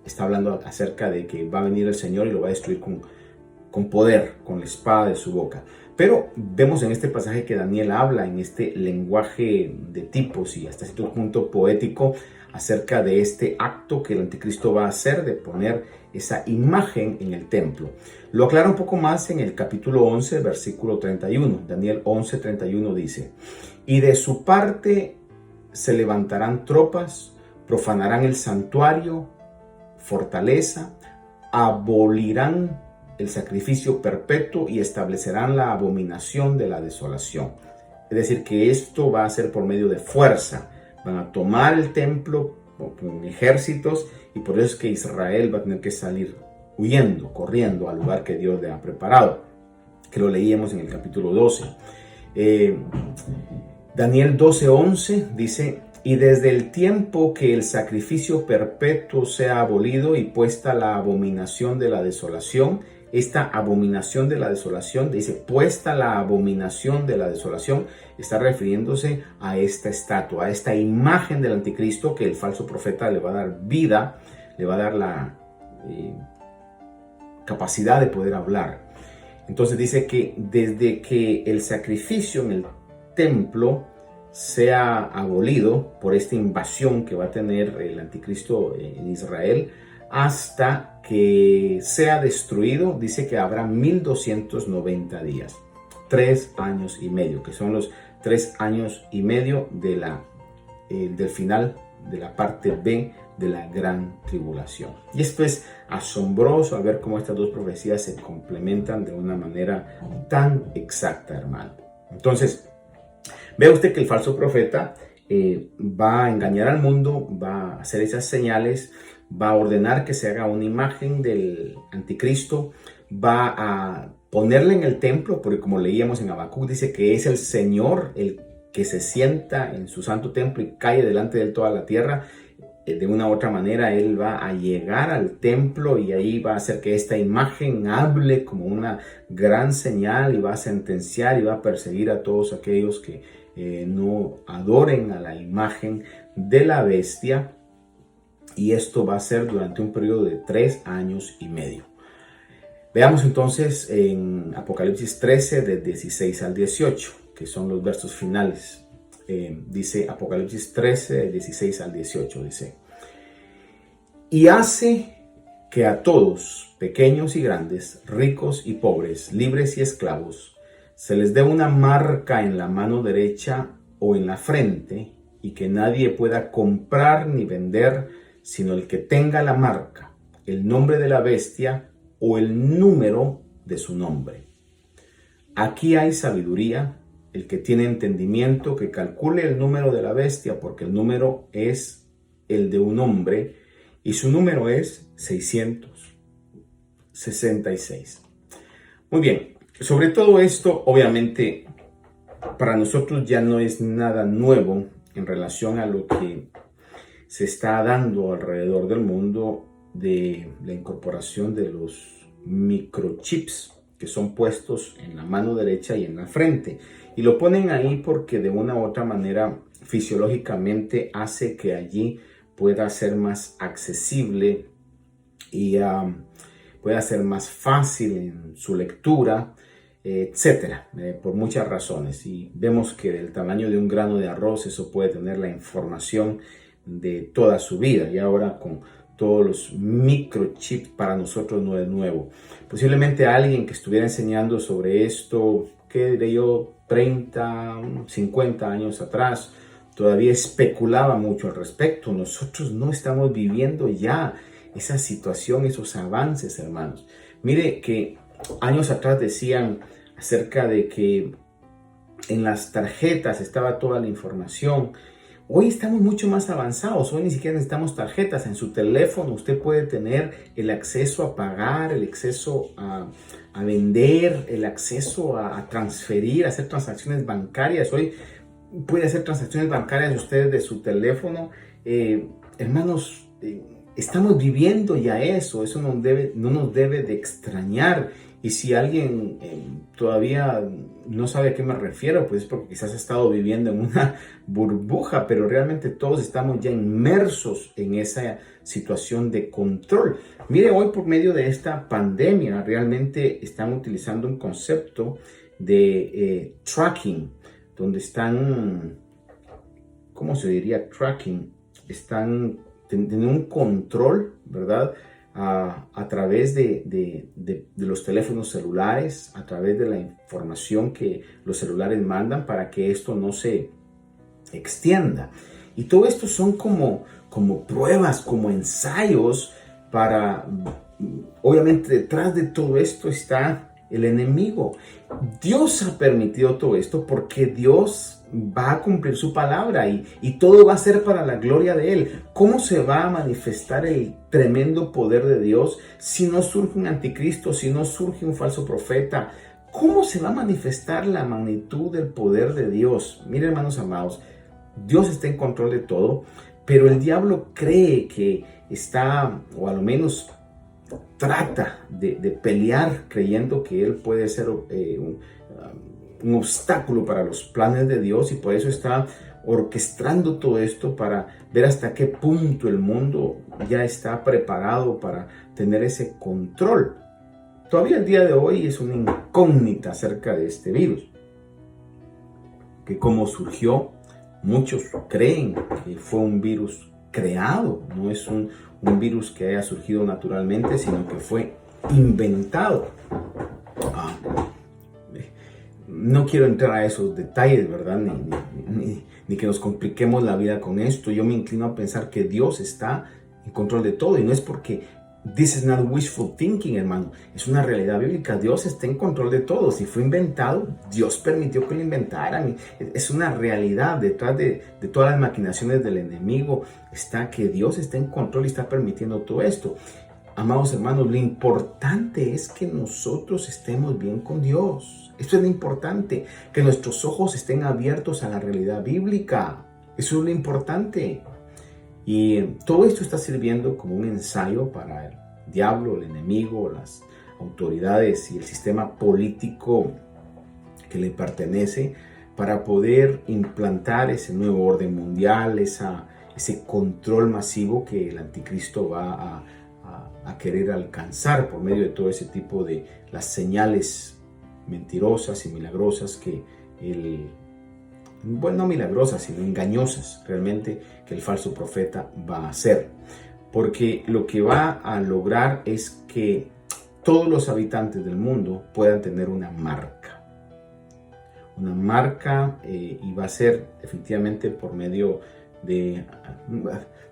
Está hablando acerca de que va a venir el Señor y lo va a destruir con poder, con la espada de su boca. Pero vemos en este pasaje que Daniel habla en este lenguaje de tipos y hasta cierto punto poético acerca de este acto que el anticristo va a hacer de poner esa imagen en el templo. Lo aclara un poco más en el capítulo 11, versículo 31. Daniel 11, 31 dice, y de su parte se levantarán tropas, profanarán el santuario, fortaleza, abolirán el sacrificio perpetuo y establecerán la abominación de la desolación. Es decir, que esto va a ser por medio de fuerza. Van a tomar el templo con ejércitos y por eso es que Israel va a tener que salir huyendo, corriendo al lugar que Dios le ha preparado, que lo leíamos en el capítulo 12. Daniel 12:11 dice, y desde el tiempo que el sacrificio perpetuo sea abolido y puesta la abominación de la desolación, esta abominación de la desolación, dice, puesta la abominación de la desolación, está refiriéndose a esta estatua, a esta imagen del anticristo que el falso profeta le va a dar vida, le va a dar la capacidad de poder hablar. Entonces dice que desde que el sacrificio en el templo sea abolido por esta invasión que va a tener el anticristo en Israel, hasta que sea destruido, dice que habrá 1290 días, 3 años y medio, que son los 3 años y medio del final de la parte B de la gran tribulación. Y esto es asombroso al ver cómo estas dos profecías se complementan de una manera tan exacta, hermano. Entonces, vea usted que el falso profeta va a engañar al mundo, va a hacer esas señales, va a ordenar que se haga una imagen del anticristo, va a ponerle en el templo, porque como leíamos en Habacuc, dice que es el Señor el que se sienta en su santo templo y cae delante de él toda la tierra. De una u otra manera, él va a llegar al templo y ahí va a hacer que esta imagen hable como una gran señal y va a sentenciar y va a perseguir a todos aquellos que no adoren a la imagen de la bestia. Y esto va a ser durante un periodo de 3 años y medio. Veamos entonces en Apocalipsis 13, de 16 al 18, que son los versos finales. Dice Apocalipsis 13, de 16 al 18, dice, y hace que a todos, pequeños y grandes, ricos y pobres, libres y esclavos, se les dé una marca en la mano derecha o en la frente, y que nadie pueda comprar ni vender sino el que tenga la marca, el nombre de la bestia o el número de su nombre. Aquí hay sabiduría, el que tiene entendimiento que calcule el número de la bestia, porque el número es el de un hombre y su número es 666. Muy bien, sobre todo esto, obviamente, para nosotros ya no es nada nuevo en relación a lo que se está dando alrededor del mundo de la incorporación de los microchips que son puestos en la mano derecha y en la frente. Y lo ponen ahí porque de una u otra manera fisiológicamente hace que allí pueda ser más accesible y pueda ser más fácil en su lectura, etcétera, por muchas razones. Y vemos que del tamaño de un grano de arroz eso puede tener la información de toda su vida, y ahora con todos los microchips para nosotros no es nuevo. Posiblemente alguien que estuviera enseñando sobre esto, que diré yo, 30, 50 años atrás, todavía especulaba mucho al respecto. Nosotros no estamos viviendo ya esa situación, esos avances, hermanos. Mire que años atrás decían acerca de que en las tarjetas estaba toda la información. Hoy estamos mucho más avanzados, hoy ni siquiera necesitamos tarjetas. En su teléfono usted puede tener el acceso a pagar, el acceso a vender, el acceso a transferir, a hacer transacciones bancarias. Hoy puede hacer transacciones bancarias usted de su teléfono. Hermanos, estamos viviendo ya eso no nos debe de extrañar. Y si alguien todavía no sabe a qué me refiero, pues es porque quizás ha estado viviendo en una burbuja, pero realmente todos estamos ya inmersos en esa situación de control. Mire, hoy por medio de esta pandemia realmente están utilizando un concepto de tracking, donde están, ¿cómo se diría? Tracking, están teniendo un control, ¿verdad? A través de los teléfonos celulares, a través de la información que los celulares mandan para que esto no se extienda. Y todo esto son como pruebas, como ensayos para, obviamente detrás de todo esto está el enemigo. Dios ha permitido todo esto porque Dios va a cumplir su palabra y todo va a ser para la gloria de Él. ¿Cómo se va a manifestar el tremendo poder de Dios si no surge un anticristo, si no surge un falso profeta? ¿Cómo se va a manifestar la magnitud del poder de Dios? Miren, hermanos amados, Dios está en control de todo, pero el diablo cree que está, o a lo menos trata de pelear creyendo que él puede ser un obstáculo para los planes de Dios, y por eso está orquestando todo esto para ver hasta qué punto el mundo ya está preparado para tener ese control. Todavía el día de hoy es una incógnita acerca de este virus, que cómo surgió. Muchos creen que fue un virus creado, no es un virus que haya surgido naturalmente, sino que fue inventado. No quiero entrar a esos detalles, ¿verdad? Ni que nos compliquemos la vida con esto. Yo me inclino a pensar que Dios está en control de todo, y no es porque this is not wishful thinking, hermano. Es una realidad bíblica. Dios está en control de todo. Si fue inventado, Dios permitió que lo inventaran. Es una realidad. Detrás de todas las maquinaciones del enemigo está que Dios está en control y está permitiendo todo esto. Amados hermanos, lo importante es que nosotros estemos bien con Dios. Esto es lo importante, que nuestros ojos estén abiertos a la realidad bíblica. Eso es lo importante. Y todo esto está sirviendo como un ensayo para el diablo, el enemigo, las autoridades y el sistema político que le pertenece, para poder implantar ese nuevo orden mundial, ese control masivo que el anticristo va a querer alcanzar por medio de todo ese tipo de las señales mentirosas y milagrosas que bueno, no milagrosas, sino engañosas realmente, que el falso profeta va a hacer. Porque lo que va a lograr es que todos los habitantes del mundo puedan tener una marca. Una marca, y va a ser efectivamente por medio de...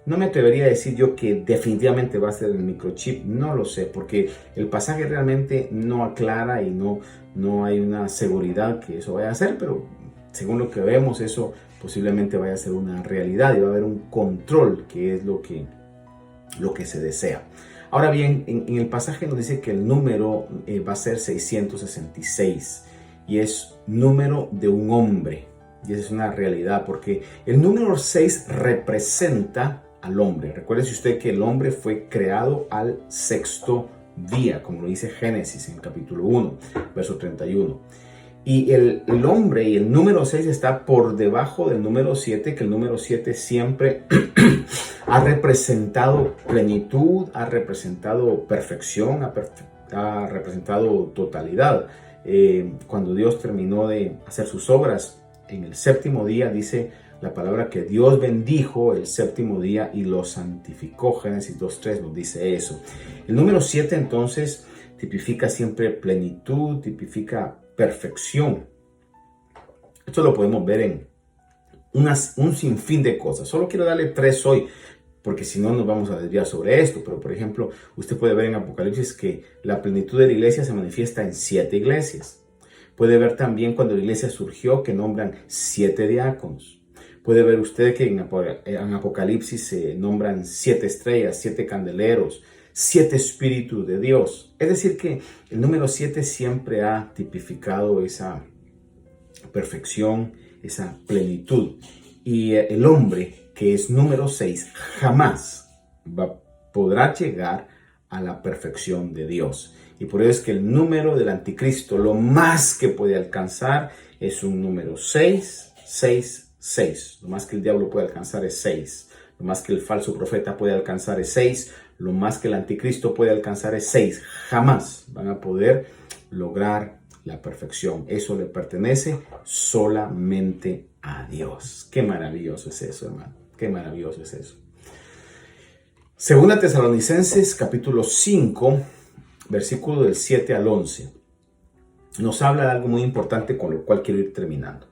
No me atrevería a decir yo que definitivamente va a ser el microchip, no lo sé, porque el pasaje realmente no aclara y no hay una seguridad que eso vaya a ser, pero según lo que vemos, eso posiblemente vaya a ser una realidad y va a haber un control, que es lo que se desea. Ahora bien, en el pasaje nos dice que el número va a ser 666 y es número de un hombre. Y esa es una realidad, porque el número 6 representa al hombre. Recuerde usted que el hombre fue creado al sexto día, como lo dice Génesis en capítulo 1, verso 31. Y el hombre y el número 6 está por debajo del número 7, que el número 7 siempre ha representado plenitud, ha representado perfección, ha representado totalidad. Cuando Dios terminó de hacer sus obras en el séptimo día, dice la palabra que Dios bendijo el séptimo día y lo santificó. Génesis 2:3 nos dice eso. El número 7 entonces tipifica siempre plenitud, tipifica perfección. Esto lo podemos ver en un sinfín de cosas. Solo quiero darle 3 hoy, porque si no nos vamos a desviar sobre esto. Pero por ejemplo, usted puede ver en Apocalipsis que la plenitud de la iglesia se manifiesta en 7 iglesias. Puede ver también cuando la iglesia surgió que nombran 7 diáconos. Puede ver usted que en Apocalipsis se nombran 7 estrellas, 7 candeleros, 7 espíritus de Dios. Es decir que el número 7 siempre ha tipificado esa perfección, esa plenitud. Y el hombre que es número 6 jamás podrá llegar a la perfección de Dios. Y por eso es que el número del anticristo, lo más que puede alcanzar es un número 6, 6, 6. Lo más que el diablo puede alcanzar es 6. Lo más que el falso profeta puede alcanzar es 6. Lo más que el anticristo puede alcanzar es 6. Jamás van a poder lograr la perfección. Eso le pertenece solamente a Dios. Qué maravilloso es eso, hermano. Qué maravilloso es eso. Segunda Tesalonicenses capítulo 5, versículo del 7 al 11. Nos habla de algo muy importante con lo cual quiero ir terminando.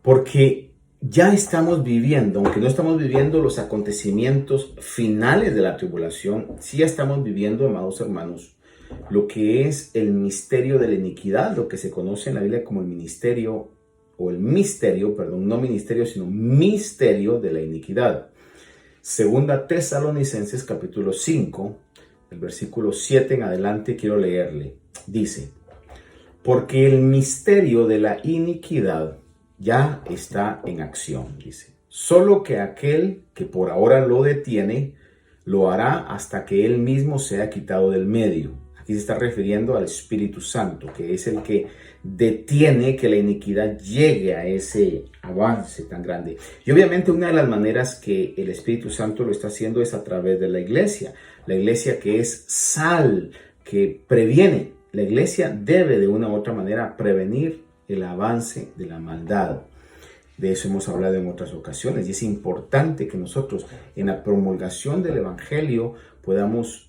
Porque ya estamos viviendo, aunque no estamos viviendo los acontecimientos finales de la tribulación, sí ya estamos viviendo, amados hermanos, lo que es el misterio de la iniquidad, lo que se conoce en la Biblia como el misterio de la iniquidad. Segunda Tesalonicenses capítulo 5, el versículo 7 en adelante quiero leerle. Dice, porque el misterio de la iniquidad ya está en acción, dice. Solo que aquel que por ahora lo detiene, lo hará hasta que él mismo sea quitado del medio. Aquí se está refiriendo al Espíritu Santo, que es el que detiene que la iniquidad llegue a ese avance tan grande. Y obviamente una de las maneras que el Espíritu Santo lo está haciendo es a través de la iglesia. La iglesia que es sal, que previene. La iglesia debe de una u otra manera prevenir el avance de la maldad. De eso hemos hablado en otras ocasiones y es importante que nosotros en la promulgación del Evangelio podamos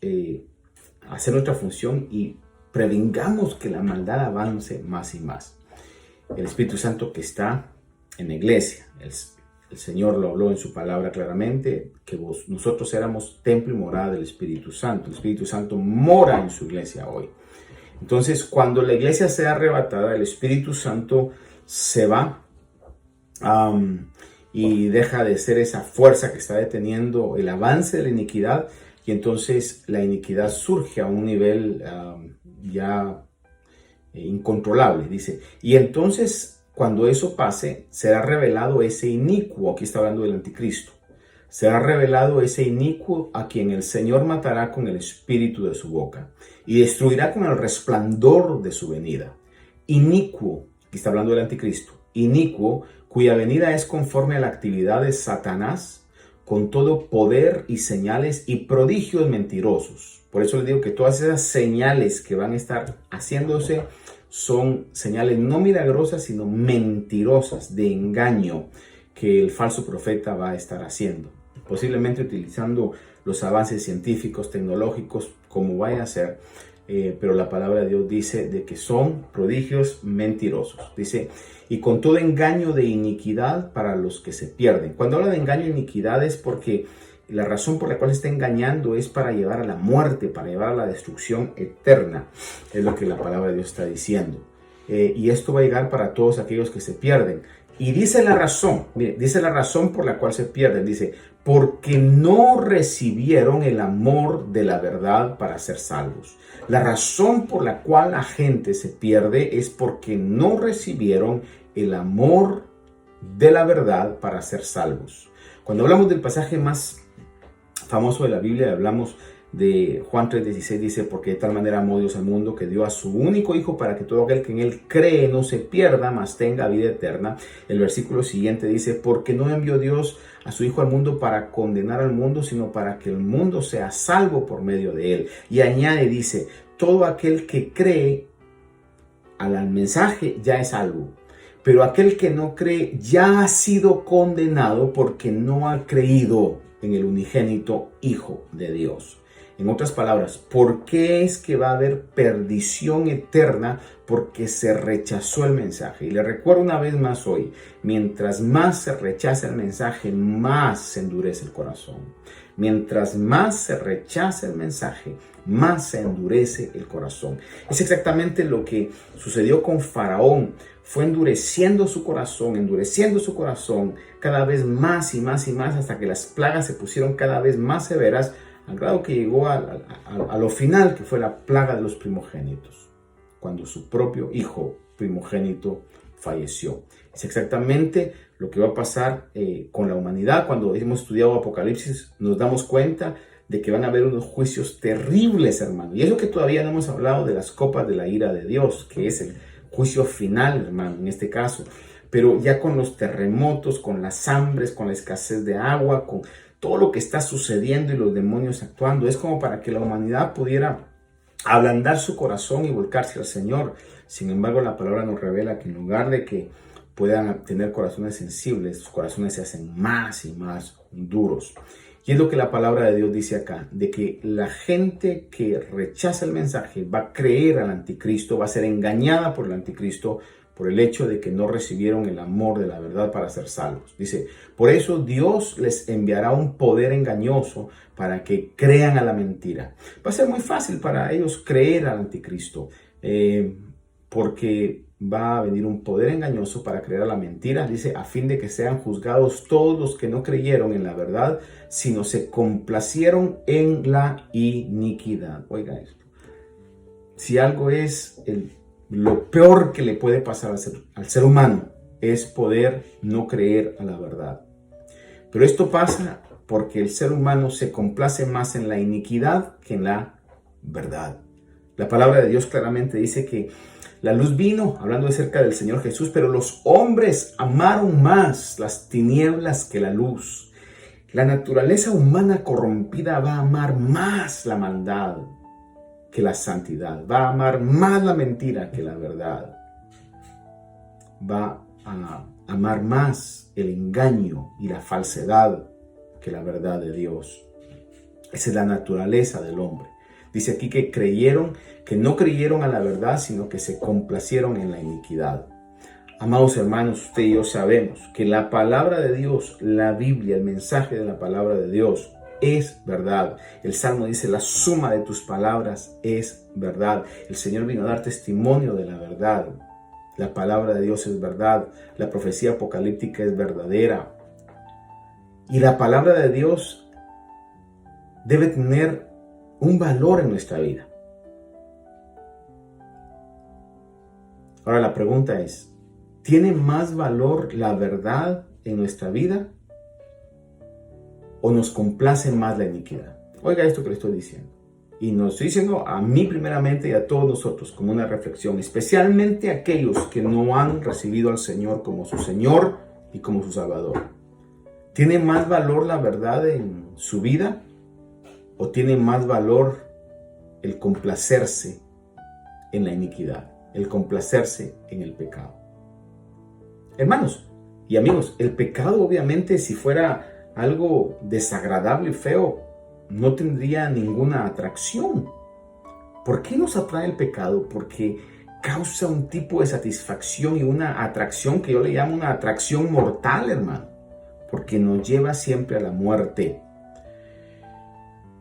hacer nuestra función y prevengamos que la maldad avance más y más. El Espíritu Santo que está en la iglesia, el Señor lo habló en su palabra claramente, que nosotros éramos templo y morada del Espíritu Santo. El Espíritu Santo mora en su iglesia hoy. Entonces, cuando la iglesia sea arrebatada, el Espíritu Santo se va y deja de ser esa fuerza que está deteniendo el avance de la iniquidad, y entonces la iniquidad surge a un nivel ya incontrolable, dice. Y entonces, cuando eso pase, será revelado ese inicuo, aquí está hablando del anticristo, será revelado ese inicuo a quien el Señor matará con el espíritu de su boca y destruirá con el resplandor de su venida. Inicuo, aquí está hablando del anticristo, inicuo, cuya venida es conforme a la actividad de Satanás, con todo poder y señales y prodigios mentirosos. Por eso les digo que todas esas señales que van a estar haciéndose son señales no milagrosas, sino mentirosas, de engaño, que el falso profeta va a estar haciendo. Posiblemente utilizando los avances científicos, tecnológicos, como vaya a ser, pero la palabra de Dios dice de que son prodigios mentirosos. Dice, y con todo engaño de iniquidad para los que se pierden. Cuando habla de engaño de iniquidad es porque la razón por la cual se está engañando es para llevar a la muerte, para llevar a la destrucción eterna. Es lo que la palabra de Dios está diciendo. Y esto va a llegar para todos aquellos que se pierden. Y dice la razón, mire, dice la razón por la cual se pierden. Dice, porque no recibieron el amor de la verdad para ser salvos. La razón por la cual la gente se pierde es porque no recibieron el amor de la verdad para ser salvos. Cuando hablamos del pasaje más famoso de la Biblia, hablamos de Juan 3:16, dice, porque de tal manera amó Dios al mundo que dio a su único hijo para que todo aquel que en él cree no se pierda, mas tenga vida eterna. El versículo siguiente dice, porque no envió Dios a su hijo al mundo para condenar al mundo, sino para que el mundo sea salvo por medio de él. Y añade, dice, todo aquel que cree al mensaje ya es salvo, pero aquel que no cree ya ha sido condenado porque no ha creído en el unigénito Hijo de Dios. En otras palabras, ¿por qué es que va a haber perdición eterna? Porque se rechazó el mensaje. Y le recuerdo una vez más hoy, mientras más se rechaza el mensaje, más se endurece el corazón. Mientras más se rechaza el mensaje, más se endurece el corazón. Es exactamente lo que sucedió con Faraón. Fue endureciendo su corazón cada vez más y más y más, hasta que las plagas se pusieron cada vez más severas, al grado que llegó a lo final, que fue la plaga de los primogénitos, cuando su propio hijo primogénito falleció. Es exactamente lo que va a pasar con la humanidad. Cuando hemos estudiado Apocalipsis, nos damos cuenta de que van a haber unos juicios terribles, hermano. Y eso que todavía no hemos hablado de las copas de la ira de Dios, que es el juicio final, hermano, en este caso. Pero ya con los terremotos, con las hambres, con la escasez de agua, con todo lo que está sucediendo y los demonios actuando, es como para que la humanidad pudiera ablandar su corazón y volcarse al Señor. Sin embargo, la palabra nos revela que en lugar de que puedan tener corazones sensibles, sus corazones se hacen más y más duros. Y es lo que la palabra de Dios dice acá, de que la gente que rechaza el mensaje va a creer al anticristo, va a ser engañada por el anticristo, por el hecho de que no recibieron el amor de la verdad para ser salvos. Dice, por eso Dios les enviará un poder engañoso para que crean a la mentira. Va a ser muy fácil para ellos creer al anticristo, porque va a venir un poder engañoso para creer a la mentira. Dice, a fin de que sean juzgados todos los que no creyeron en la verdad, sino se complacieron en la iniquidad. Oiga esto. Si algo es lo peor que le puede pasar al ser humano, es poder no creer a la verdad. Pero esto pasa porque el ser humano se complace más en la iniquidad que en la verdad. La palabra de Dios claramente dice que la luz vino, hablando acerca del Señor Jesús, pero los hombres amaron más las tinieblas que la luz. La naturaleza humana corrompida va a amar más la maldad que la santidad, va a amar más la mentira que la verdad, va a amar más el engaño y la falsedad que la verdad de Dios. Esa es la naturaleza del hombre. Dice aquí que no creyeron a la verdad, sino que se complacieron en la iniquidad. Amados hermanos, usted y yo sabemos que la palabra de Dios, la Biblia, el mensaje de la palabra de Dios es verdad. El Salmo dice, la suma de tus palabras es verdad. El Señor vino a dar testimonio de la verdad. La palabra de Dios es verdad. La profecía apocalíptica es verdadera. Y la palabra de Dios debe tener un valor en nuestra vida. Ahora la pregunta es, ¿tiene más valor la verdad en nuestra vida o nos complace más la iniquidad? Oiga esto que le estoy diciendo. Y nos estoy diciendo a mí primeramente y a todos nosotros como una reflexión, especialmente a aquellos que no han recibido al Señor como su Señor y como su Salvador. ¿Tiene más valor la verdad en su vida o tiene más valor el complacerse en la iniquidad, el complacerse en el pecado? Hermanos y amigos, el pecado obviamente, si fuera algo desagradable y feo, no tendría ninguna atracción. ¿Por qué nos atrae el pecado? Porque causa un tipo de satisfacción y una atracción que yo le llamo una atracción mortal, hermano, porque nos lleva siempre a la muerte.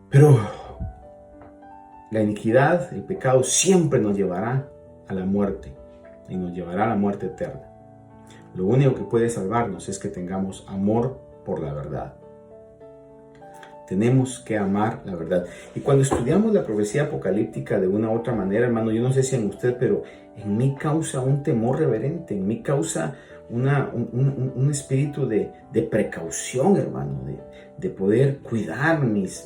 Pero la iniquidad, el pecado, siempre nos llevará a la muerte y nos llevará a la muerte eterna. Lo único que puede salvarnos es que tengamos amor por la verdad. Tenemos que amar la verdad. Y cuando estudiamos la profecía apocalíptica de una u otra manera, hermano, yo no sé si en usted, pero en mí causa un temor reverente, en mí causa un espíritu de precaución, hermano, de poder cuidar mis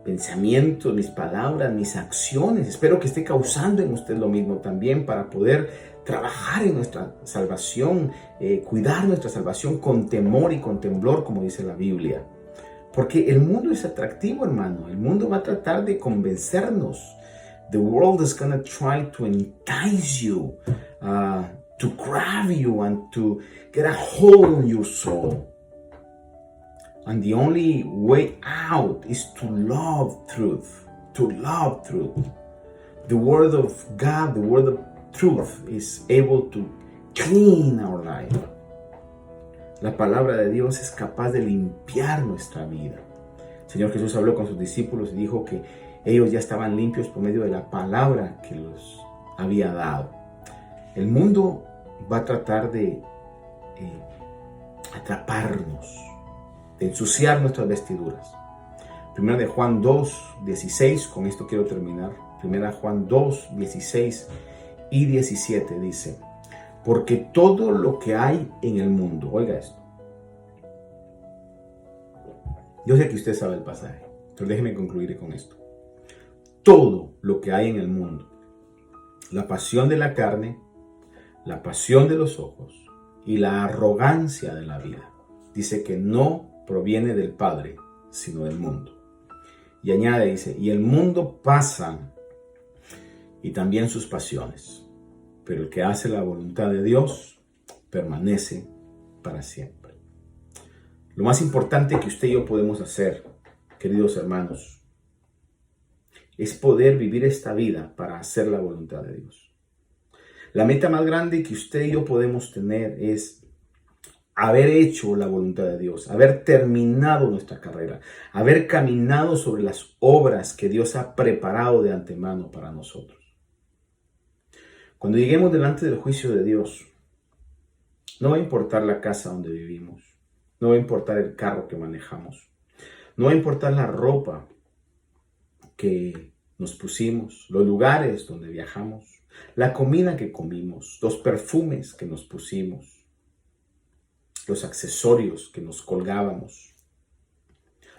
pensamientos, mis palabras, mis acciones. Espero que esté causando en usted lo mismo también, para poder trabajar en nuestra salvación, cuidar nuestra salvación con temor y con temblor, como dice la Biblia. Porque el mundo es atractivo, hermano. El mundo va a tratar de convencernos. The world is going to try to entice you, to grab you and to get a hold on your soul. And the only way out is to love truth, to love truth. The word of God, the word of truth is able to clean our life. La palabra de Dios es capaz de limpiar nuestra vida. El Señor Jesús habló con sus discípulos y dijo que ellos ya estaban limpios por medio de la palabra que los había dado. El mundo va a tratar de atraparnos, de ensuciar nuestras vestiduras. Primera de Juan 2:16, con esto quiero terminar. Primera Juan 2:16 y 17 dice: porque todo lo que hay en el mundo, oiga esto. Yo sé que usted sabe el pasaje, pero déjeme concluir con esto. Todo lo que hay en el mundo, la pasión de la carne, la pasión de los ojos y la arrogancia de la vida, dice que no proviene del Padre, sino del mundo. Y añade, dice, y el mundo pasa y también sus pasiones, pero el que hace la voluntad de Dios permanece para siempre. Lo más importante que usted y yo podemos hacer, queridos hermanos, es poder vivir esta vida para hacer la voluntad de Dios. La meta más grande que usted y yo podemos tener es haber hecho la voluntad de Dios, haber terminado nuestra carrera, haber caminado sobre las obras que Dios ha preparado de antemano para nosotros. Cuando lleguemos delante del juicio de Dios, no va a importar la casa donde vivimos, no va a importar el carro que manejamos, no va a importar la ropa que nos pusimos, los lugares donde viajamos, la comida que comimos, los perfumes que nos pusimos, los accesorios que nos colgábamos,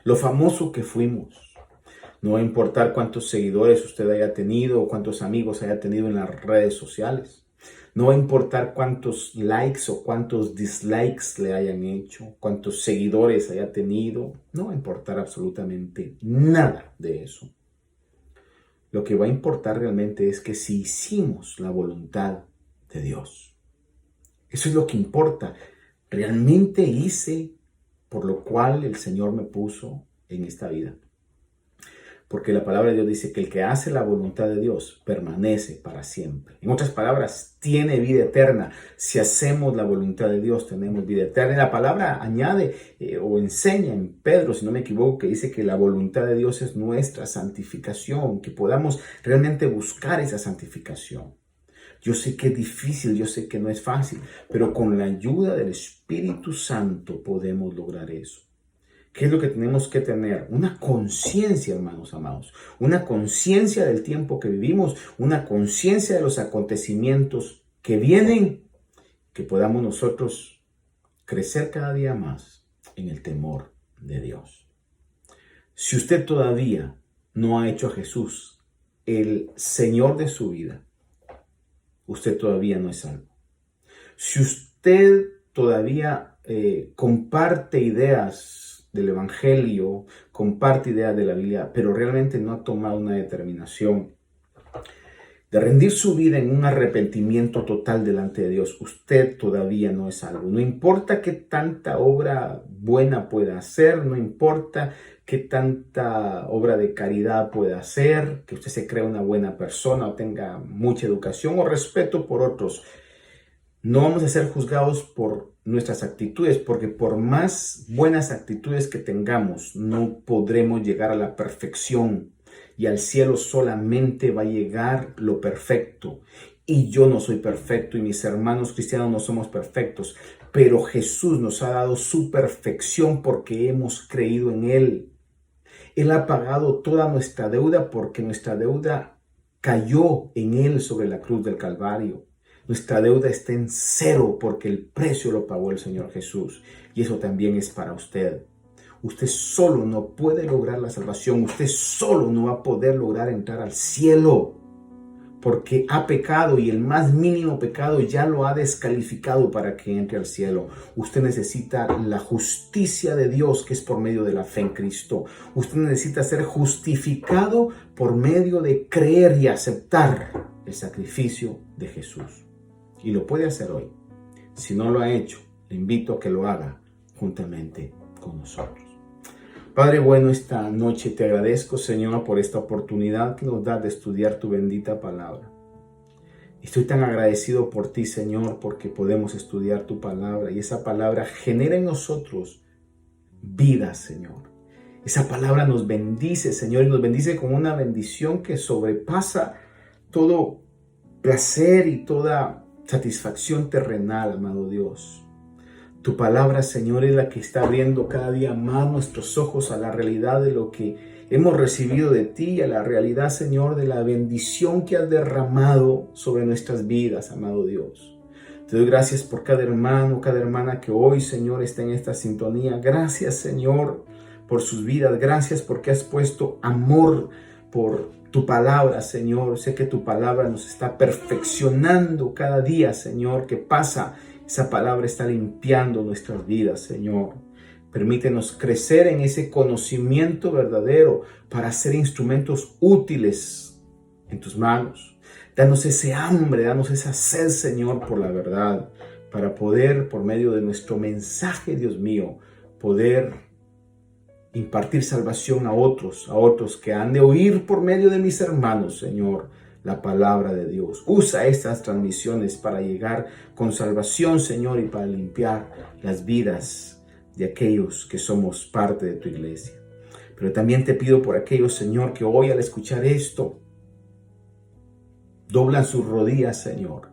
lo famoso que fuimos. No va a importar cuántos seguidores usted haya tenido o cuántos amigos haya tenido en las redes sociales. No va a importar cuántos likes o cuántos dislikes le hayan hecho, cuántos seguidores haya tenido. No va a importar absolutamente nada de eso. Lo que va a importar realmente es que si hicimos la voluntad de Dios. Eso es lo que importa. Realmente hice por lo cual el Señor me puso en esta vida. Porque la palabra de Dios dice que el que hace la voluntad de Dios permanece para siempre. En otras palabras, tiene vida eterna. Si hacemos la voluntad de Dios, tenemos vida eterna. Y la palabra añade o enseña en Pedro, si no me equivoco, que dice que la voluntad de Dios es nuestra santificación, que podamos realmente buscar esa santificación. Yo sé que es difícil, yo sé que no es fácil, pero con la ayuda del Espíritu Santo podemos lograr eso. ¿Qué es lo que tenemos que tener? Una conciencia, hermanos amados. Una conciencia del tiempo que vivimos. Una conciencia de los acontecimientos que vienen. Que podamos nosotros crecer cada día más en el temor de Dios. Si usted todavía no ha hecho a Jesús el Señor de su vida, usted todavía no es salvo. Si usted todavía comparte ideas del Evangelio, comparte ideas de la Biblia, pero realmente no ha tomado una determinación de rendir su vida en un arrepentimiento total delante de Dios, usted todavía no es salvo. No importa qué tanta obra buena pueda hacer, no importa qué tanta obra de caridad pueda hacer, que usted se crea una buena persona o tenga mucha educación o respeto por otros. No vamos a ser juzgados por nuestras actitudes, porque por más buenas actitudes que tengamos, no podremos llegar a la perfección. Y al cielo solamente va a llegar lo perfecto. Y yo no soy perfecto y mis hermanos cristianos no somos perfectos. Pero Jesús nos ha dado su perfección porque hemos creído en Él. Él ha pagado toda nuestra deuda porque nuestra deuda cayó en Él sobre la cruz del Calvario. Nuestra deuda está en cero porque el precio lo pagó el Señor Jesús. Y eso también es para usted. Usted solo no puede lograr la salvación. Usted solo no va a poder lograr entrar al cielo. Porque ha pecado y el más mínimo pecado ya lo ha descalificado para que entre al cielo. Usted necesita la justicia de Dios que es por medio de la fe en Cristo. Usted necesita ser justificado por medio de creer y aceptar el sacrificio de Jesús. Y lo puede hacer hoy. Si no lo ha hecho, le invito a que lo haga juntamente con nosotros. Padre bueno, esta noche te agradezco, Señor, por esta oportunidad que nos das de estudiar tu bendita palabra. Estoy tan agradecido por ti, Señor, porque podemos estudiar tu palabra y esa palabra genera en nosotros vida, Señor. Esa palabra nos bendice, Señor, y nos bendice con una bendición que sobrepasa todo placer y toda satisfacción terrenal, amado Dios. Tu palabra, Señor, es la que está abriendo cada día más nuestros ojos a la realidad de lo que hemos recibido de ti y a la realidad, Señor, de la bendición que has derramado sobre nuestras vidas, amado Dios. Te doy gracias por cada hermano, cada hermana que hoy, Señor, está en esta sintonía. Gracias, Señor, por sus vidas. Gracias porque has puesto amor por tu palabra, Señor. Sé que tu palabra nos está perfeccionando cada día, Señor, que pasa. Esa palabra está limpiando nuestras vidas, Señor. Permítenos crecer en ese conocimiento verdadero para ser instrumentos útiles en tus manos. Danos ese hambre, danos esa sed, Señor, por la verdad, para poder, por medio de nuestro mensaje, Dios mío, poder impartir salvación a otros que han de oír por medio de mis hermanos, Señor, la palabra de Dios. Usa estas transmisiones para llegar con salvación, Señor, y para limpiar las vidas de aquellos que somos parte de tu iglesia. Pero también te pido por aquellos, Señor, que hoy al escuchar esto, doblan sus rodillas, Señor,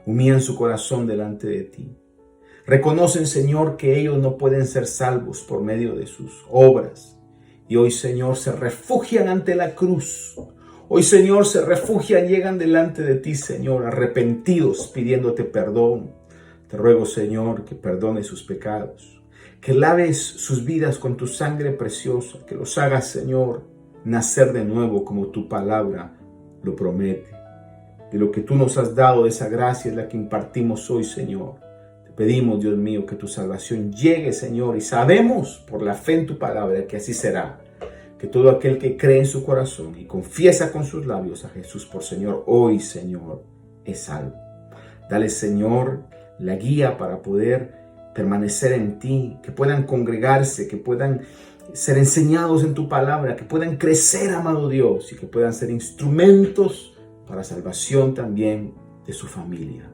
humillan su corazón delante de ti. Reconocen, Señor, que ellos no pueden ser salvos por medio de sus obras. Y hoy, Señor, se refugian ante la cruz. Hoy, Señor, se refugian, llegan delante de ti, Señor, arrepentidos, pidiéndote perdón. Te ruego, Señor, que perdones sus pecados, que laves sus vidas con tu sangre preciosa, que los hagas, Señor, nacer de nuevo como tu palabra lo promete. De lo que tú nos has dado, de esa gracia es la que impartimos hoy, Señor. Te pedimos, Dios mío, que tu salvación llegue, Señor, y sabemos por la fe en tu palabra que así será. Que todo aquel que cree en su corazón y confiesa con sus labios a Jesús por Señor, hoy, Señor, es salvo. Dale, Señor, la guía para poder permanecer en ti, que puedan congregarse, que puedan ser enseñados en tu palabra, que puedan crecer, amado Dios, y que puedan ser instrumentos para salvación también de su familia.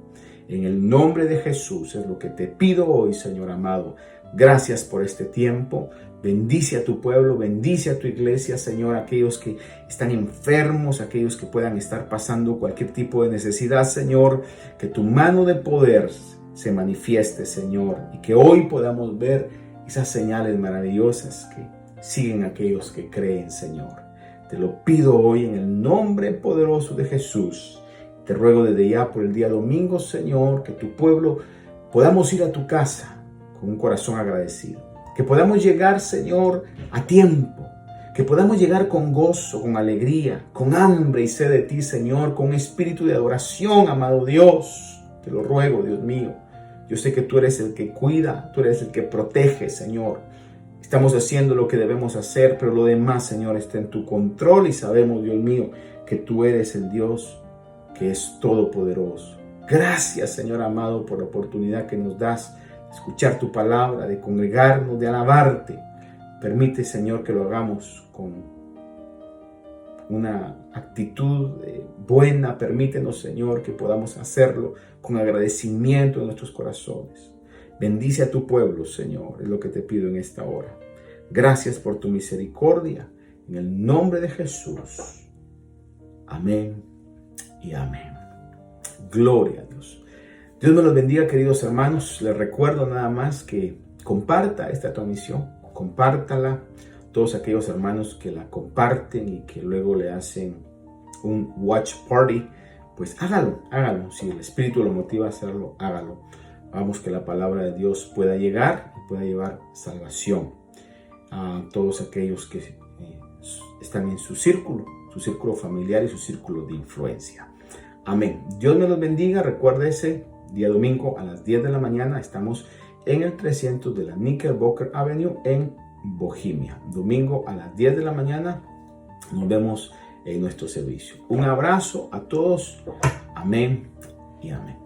En el nombre de Jesús es lo que te pido hoy, Señor amado. Gracias por este tiempo. Bendice a tu pueblo, bendice a tu iglesia, Señor, aquellos que están enfermos, aquellos que puedan estar pasando cualquier tipo de necesidad, Señor. Que tu mano de poder se manifieste, Señor, y que hoy podamos ver esas señales maravillosas que siguen aquellos que creen, Señor. Te lo pido hoy en el nombre poderoso de Jesús. Te ruego desde ya por el día domingo, Señor, que tu pueblo podamos ir a tu casa con un corazón agradecido. Que podamos llegar, Señor, a tiempo. Que podamos llegar con gozo, con alegría, con hambre y sed de ti, Señor, con un espíritu de adoración, amado Dios. Te lo ruego, Dios mío. Yo sé que tú eres el que cuida, tú eres el que protege, Señor. Estamos haciendo lo que debemos hacer, pero lo demás, Señor, está en tu control y sabemos, Dios mío, que tú eres el Dios que es todopoderoso. Gracias, Señor amado, por la oportunidad que nos das de escuchar tu palabra, de congregarnos, de alabarte. Permite, Señor, que lo hagamos con una actitud buena. Permítenos, Señor, que podamos hacerlo con agradecimiento en nuestros corazones. Bendice a tu pueblo, Señor, es lo que te pido en esta hora. Gracias por tu misericordia. En el nombre de Jesús. Amén y amén. Gloria a Dios. Dios me los bendiga, queridos hermanos. Les recuerdo nada más que comparta esta transmisión. Compártala. Todos aquellos hermanos que la comparten y que luego le hacen un watch party, pues hágalo. Si el Espíritu lo motiva a hacerlo, hágalo. Vamos, que la palabra de Dios pueda llegar y pueda llevar salvación a todos aquellos que están en su círculo familiar y su círculo de influencia. Amén. Dios me los bendiga. Recuérdese, día domingo a las 10 de la mañana estamos en el 300 de la Knickerbocker Avenue en Bohemia. Domingo a las 10 de la mañana nos vemos en nuestro servicio. Un abrazo a todos. Amén y amén.